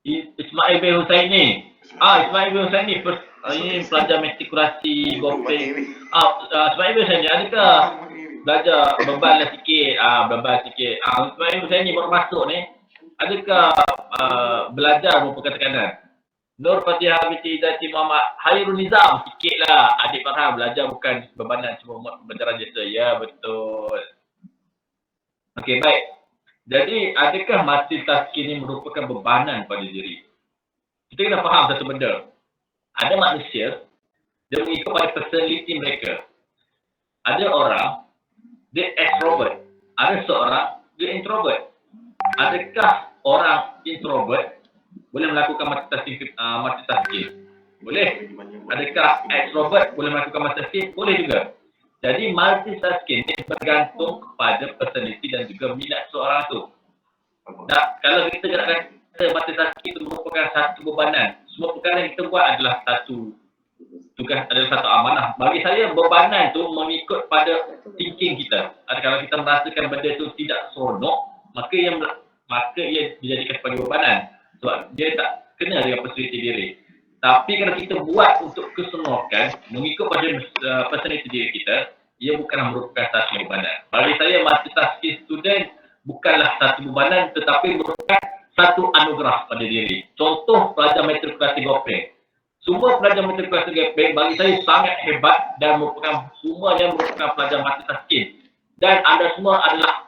Ismail bin Husaini. Ismail bin Husaini ini pelajar matrikulasi Gopeng. Ismail bin Husaini adakah belajar beban sikit? Ismail bin Husaini baru masuk ni. Adakah belajar merupakan tekanan? Nur Fatihah binti Zati Muhammad Hairul Nizam, sikit lah. Adik faham, belajar bukan bebanan, cuma pembelajaran jasa. Ya, betul. Okey, baik. Jadi, adakah multitasking ini merupakan bebanan pada diri? Kita kena faham satu benda. Ada manusia, dia mengikut pada personality mereka. Ada orang, dia extrovert. Ada seorang, dia introvert. Adakah orang introvert boleh melakukan multitasking? Boleh. Adakah extrovert boleh melakukan multitasking? Boleh juga. Jadi multitasking ini bergantung kepada personality dan juga minat seorang tu. Dan kalau kita kata multitasking itu merupakan satu bebanan, semua perkara yang kita buat adalah satu tugas, adalah satu amanah. Bagi saya bebanan tu mengikut pada thinking kita. Kalau kita merasakan benda itu tidak seronok, maka ia dijadikan sebagai bebanan. Sebab dia tak kena dengan personality diri. Tapi kalau kita buat untuk keseronokan, mengikut pada personality diri kita, ia bukanlah merupakan satu bebanan. Bagi saya, multitasking student bukanlah satu bebanan, tetapi merupakan satu anugerah pada diri. Contoh pelajar matrikulasi Gopeng. Semua pelajar matrikulasi Gopeng bagi saya sangat hebat dan semuanya merupakan pelajar multitasking. Dan anda semua adalah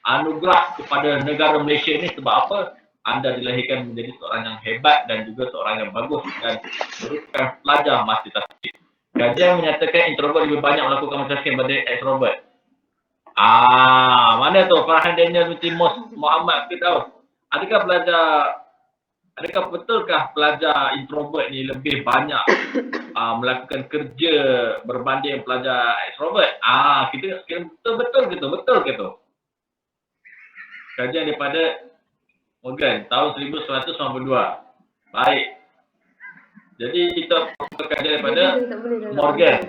anugerah kepada negara Malaysia ini. Sebab apa? Anda dilahirkan menjadi seorang yang hebat dan juga seorang yang bagus dan merupakan pelajar multitasking. Kajian menyatakan introvert lebih banyak melakukan multitasking daripada extrovert. Mana tu Farhan Daniel binti Muhammad kita tahu. Adakah betulkah pelajar introvert ni lebih banyak melakukan kerja berbanding pelajar extrovert? Kita betul ke tu? Kajian daripada Morgan tahun 1992. Baik. Jadi kita kajian daripada Morgan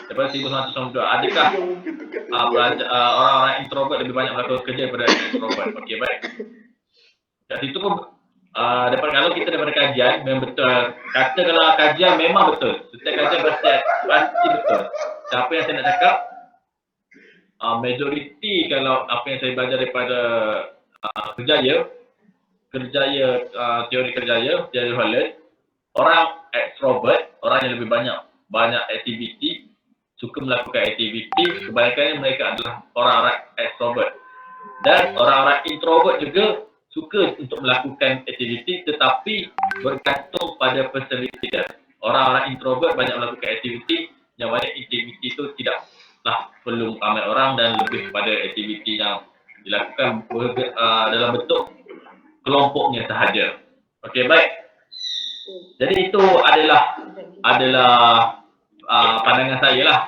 daripada 1992. Adakah orang-orang introvert lebih banyak melakukan kerja daripada extrovert? Okey, baik. Kat situ pun kalau kita daripada kajian memang betul. Kata kalau kajian memang betul. Setiap kajian pasti betul. Siapa yang saya nak cakap? Majoriti kalau apa yang saya belajar daripada teori kerjaya Holland, orang extrovert, orang yang lebih banyak aktiviti, suka melakukan aktiviti, kebanyakan mereka adalah orang-orang extrovert. Dan orang-orang introvert juga suka untuk melakukan aktiviti, tetapi bergantung pada personality dia. Orang-orang introvert banyak melakukan aktiviti, yang mana aktiviti itu tidaklah perlu ramai orang dan lebih pada aktiviti yang dilakukan dalam bentuk kelompoknya sahaja. Okey, baik. Jadi itu adalah pandangan saya lah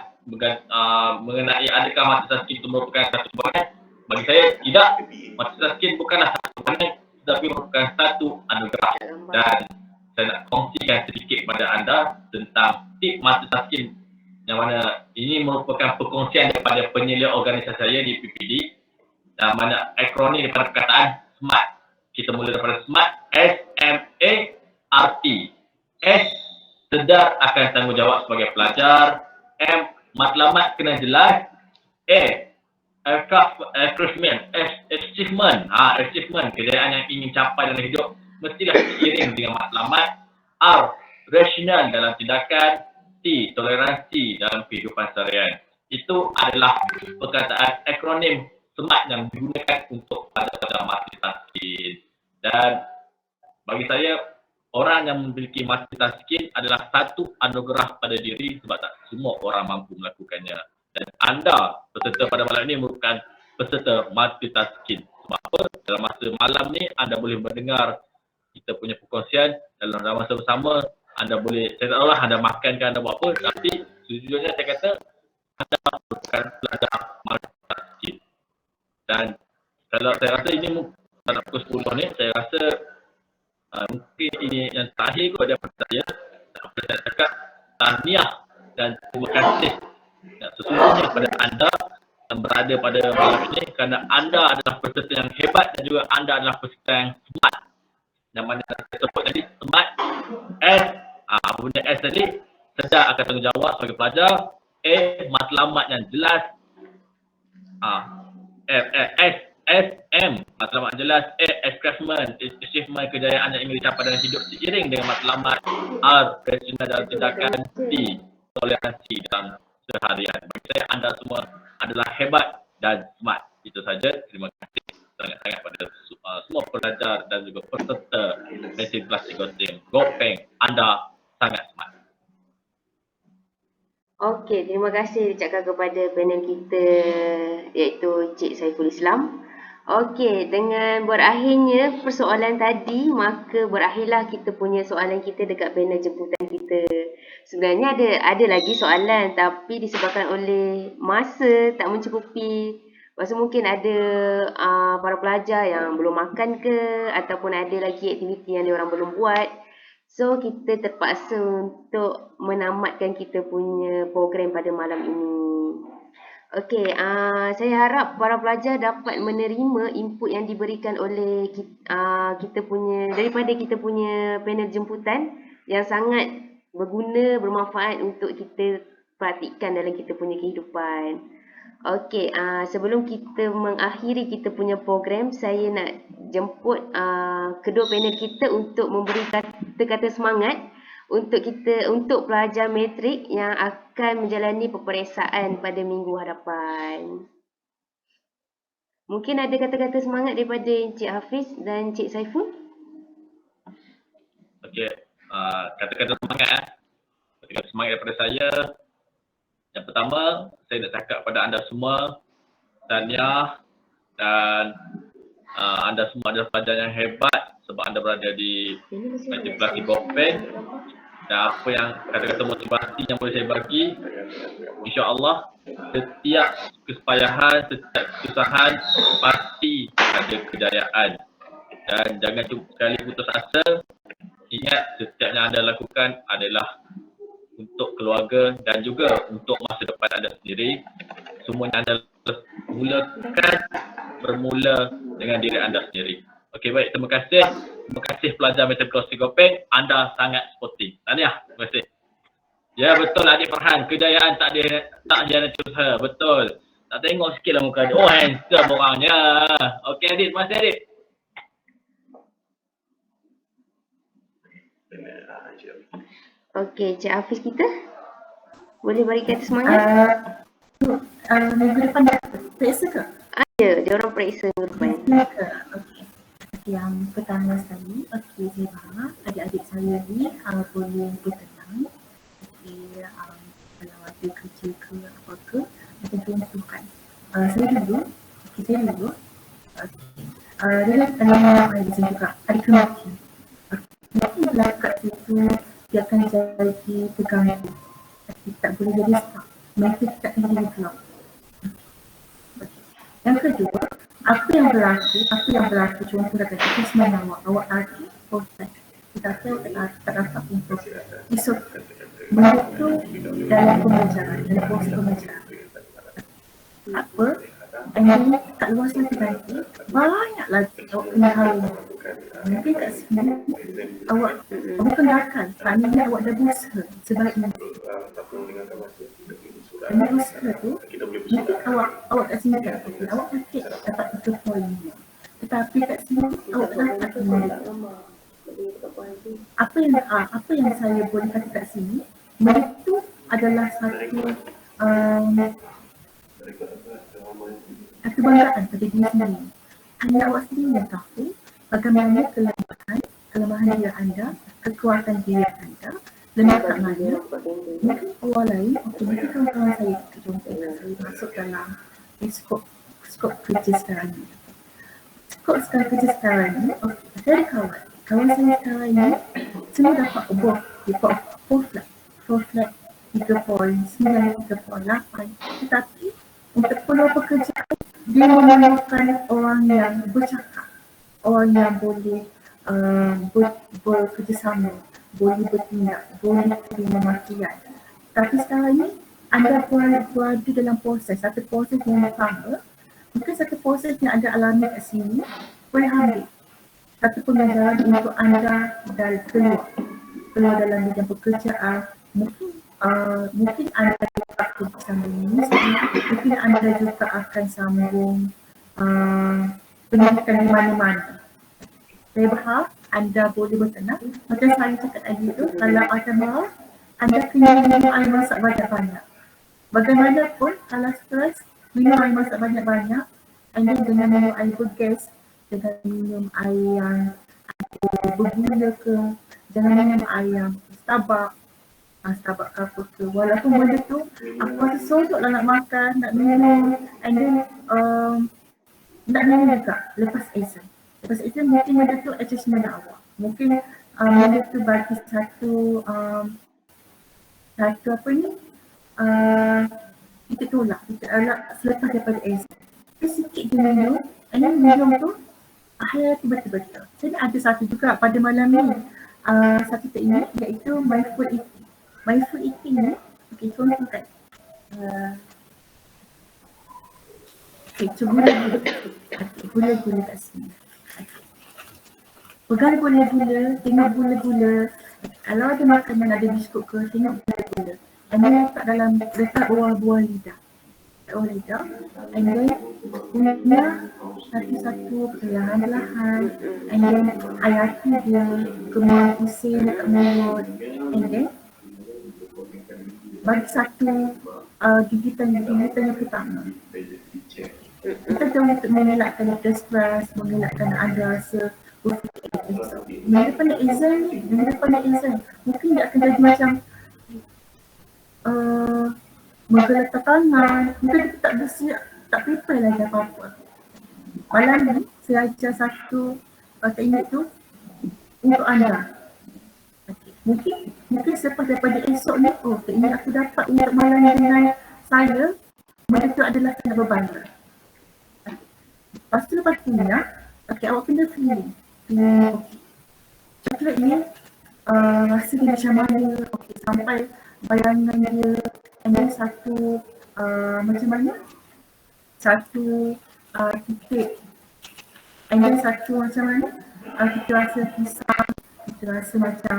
mengenai adakah multitasking itu merupakan satu bebanan. Bagi saya tidak. Multitasking bukanlah satu bebanan, tetapi merupakan satu anugerah. Dan saya nak kongsikan sedikit pada anda tentang tip multitasking, yang mana ini merupakan perkongsian daripada penyelia organisasi saya di PPD, yang mana akronim daripada perkataan SMART. Kita mula daripada SMART, S-M-A-R-T. S, sedar akan tanggungjawab sebagai pelajar. M, matlamat kena jelas. A, achievement. Achievement, kejayaan yang ingin capai dalam hidup mestilah seiring dengan matlamat. R, rasional dalam tindakan. T, toleransi dalam kehidupan seharian. Itu adalah perkataan akronim SMART yang digunakan untuk pelajar multitasking. Dan bagi saya, orang yang memiliki multitasking adalah satu anugerah pada diri, sebab tak semua orang mampu melakukannya. Dan anda, peserta pada malam ini, merupakan peserta multitasking. Sebab apa? Dalam masa malam ni anda boleh mendengar kita punya perkongsian dalam masa bersama. Anda boleh, saya tak tahu lah anda makan ke anda buat apa, tapi sejujurnya saya kata anda bukan pelajar masjid. Dan kalau saya rasa ini dalam pukul 10 ni, saya rasa mungkin ini yang terakhir kot daripada saya. Apa saya cakap, tahniah dan terima kasih sesungguhnya kepada anda yang berada pada malam ini, kerana anda adalah peserta yang hebat dan juga anda adalah peserta yang smart. Yang mana saya sebut tadi, smart, S, apa benda S tadi, sedar akan tanggungjawab sebagai pelajar. A, matlamat yang jelas. SM, matlamat yang jelas. A, achievement, kejayaan yang ingin dicapai dalam hidup seiring dengan matlamat. R, keyakinan dalam tindakan. T, toleransi dalam seharian. Bagi saya, anda semua adalah hebat dan smart. Itu saja. Terima kasih sangat-sangat pada semua pelajar dan juga peserta mesin plastik Gopeng. Anda sangat smart. Okey, terima kasih diucapkan kepada panel kita iaitu Cik Saiful Islam. Okey, dengan berakhirnya persoalan tadi, maka berakhirlah kita punya soalan kita dekat panel jemputan kita. Sebenarnya ada lagi soalan, tapi disebabkan oleh masa tak mencukupi. Lepas tu mungkin ada para pelajar yang belum makan ke, ataupun ada lagi aktiviti yang diorang belum buat. So, kita terpaksa untuk menamatkan kita punya program pada malam ini. Okey, saya harap para pelajar dapat menerima input yang diberikan oleh kita punya, daripada kita punya panel jemputan yang sangat berguna, bermanfaat untuk kita praktikkan dalam kita punya kehidupan. Okey, sebelum kita mengakhiri kita punya program, saya nak jemput kedua panel kita untuk memberi kata-kata semangat untuk pelajar matrik yang akan menjalani peperiksaan pada minggu hadapan. Mungkin ada kata-kata semangat daripada Encik Hafiz dan Encik Saiful? Okey, kata-kata semangat. Kata-kata semangat daripada saya. Yang pertama, saya nak cakap kepada anda semua, tahniah, dan anda semua adalah pelajar yang hebat sebab anda berada di mesin plastik Gopeng. Dan apa yang kata-kata motivasi yang boleh saya bagi, insya-Allah setiap kesusahan, setiap kesusahan pasti ada kejayaan. Dan jangan sekali putus asa. Ingat, setiap yang anda lakukan adalah untuk keluarga dan juga untuk masa depan anda sendiri. Semuanya anda mulakan bermula dengan diri anda sendiri. Okey, baik, terima kasih. Terima kasih pelajar mesin plastik Gopeng. Anda sangat sportif. Tahniah, terima kasih. Ya, betul adik Farhan, kejayaan tak dia usaha. Betul. Tak tengok sikit lah muka dia. Oh, handsome orangnya. Okey adik, terima kasih adik. Okey, Cik Hafiz kita boleh bagi kata semangat? Minggu depan dah periksa ke? Ada, dia orang periksa minggu depan. Okey. Yang pertama sekali, okey, saya faham adik-adik saya ni boleh bertenang. Okey, kalau ada kerja ke apa ke, tentu membutuhkan. Saya dulu. Okey. Dia ada di sini juga, ada kematian. Mungkin dalam kat situ dia akan jadi terganggu. Tak boleh jadi stuck. Mereka tak akan jadi block. Yang kedua, apa yang berlaku contoh kata kita semalam awak lagi proses. Kita tak dapat info. Isu benda tu dalam pembelajaran, dalam proses pembelajaran. Apa? Yang tak luas lagi nanti, banyak lagi awak kena haru. Mungkin kat sini awak bukan gerakan, maknanya awak dah berusaha sebaik mungkin. Dan berusaha tu, mungkin awak kat sini tak apa, awak sakit dapat 3 poin. Tetapi kat sini awak tak dapat benda. Apa yang saya boleh kata kat sini, benda tu adalah satu kebanggaan pada diri sendiri. Hanya awak sendiri yang tahu bagaimana kelemahan diri anda, kekuatan diri anda, lemah kat mana. Mungkin orang lain, mungkin kawan-kawan saya contoh saya masuk dalam skop kerja sekarang ni. Kok sekarang kerja sekarang ni, saya ada kawan saya sekarang ni semua dapat award, dapat 4 flat 3.9, 3.8, tetapi untuk peluang pekerjaan dia memerlukan orang yang bercakap, orang yang boleh bekerjasama, boleh bertindak, boleh terima makian. Tapi sekarang ni anda berada dalam satu proses yang sama, mungkin satu proses yang anda alami kat sini boleh ambil satu pengajaran untuk anda dan keluar dalam bidang pekerjaan. Mungkin anda juga bersama universiti, mungkin anda juga akan sambung pendidikan di mana-mana. Saya berharap anda boleh bertenang. Macam saya cakap tadi tu, kalau ada marah, anda kena minum air masak banyak-banyak. Bagaimanapun, kalau stres, minum air masak banyak-banyak, anda dengan minum air bergas, dengan minum air yang bergula ke, jangan minum air yang Starbucks ke apa ke. Walaupun benda tu, aku rasa seronok lah nak makan, nak minum, and then nak minum juga lepas exam. Lepas exam mungkin benda tu adjustment awak. Mungkin benda tu bagi satu apa ni, kita tolak, kita selepas daripada exam. Sikit je minum, and then minum tu akhirnya betul-betul. Saya ada satu juga pada malam ni, satu teknik iaitu mindful eating. Mindful eating ni, contoh kan, gula-gula kat sini. Pegang gula-gula, tengok gula-gula. Kalau ada makanan, ada biskut ke, tengok gula-gula. And then letak bawah lidah. And then gula satu-satu perlahan-lahan. And then hayati dia, kemudian pusing dekat mulut. And then bagi satu gigitan yang pertama. Kita jangan untuk mengelakkan stres, mengelakkan anda rasa berfikir. Daripada exam, mungkin dia akan jadi macam menggeletar tangan, mungkin kita tak bersiap, tak prepare lagi apa-apa. Malam ni, saya ajar satu teknik tu untuk anda. Mungkin selepas daripada esok ni, teknik aku dapat untuk malam ni dengan saya, benda tu adalah kena berbanding. Lepas tu ni, awak kena feeling. Coklat ni, rasa dia macam mana, sampai bayangan dia, and then satu, macam mana? Satu titik, and then satu macam mana? Kita rasa pisang, kita rasa macam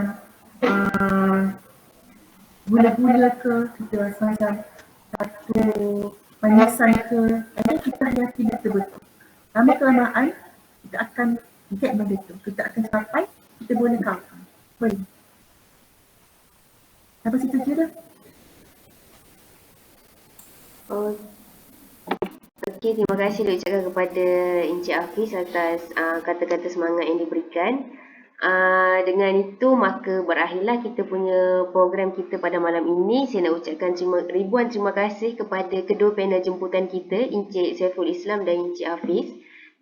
gula-gula ke, kita rasa macam satu manisan ke, and then kita hayati betul-betul. Lama-kelamaan, kita akan get benda tu, kita akan capai, kita boleh cover. Boleh. Sampai situ je dah. Okey, terima kasih diucapkan kepada Encik Hafiz atas kata-kata semangat yang diberikan. Dengan itu, maka berakhirlah kita punya program kita pada malam ini. Saya nak ucapkan ribuan terima kasih kepada kedua panel jemputan kita, Encik Saiful Islam dan Encik Hafiz,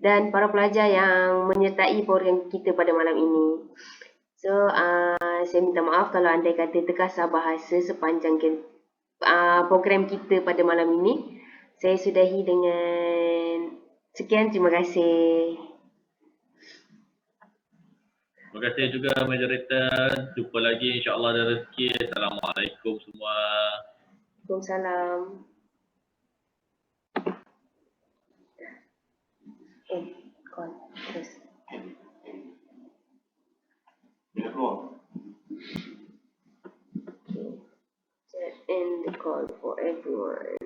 dan para pelajar yang menyertai program kita pada malam ini. So, saya minta maaf kalau andai kata terkasar bahasa sepanjang program kita pada malam ini. Saya sudahi dengan sekian, terima kasih. Terima kasih juga moderator. Jumpa lagi insya-Allah ada rezeki. Assalamualaikum semua. Waalaikumsalam. Call terus. Bila keluar? Okay. End the call for everyone.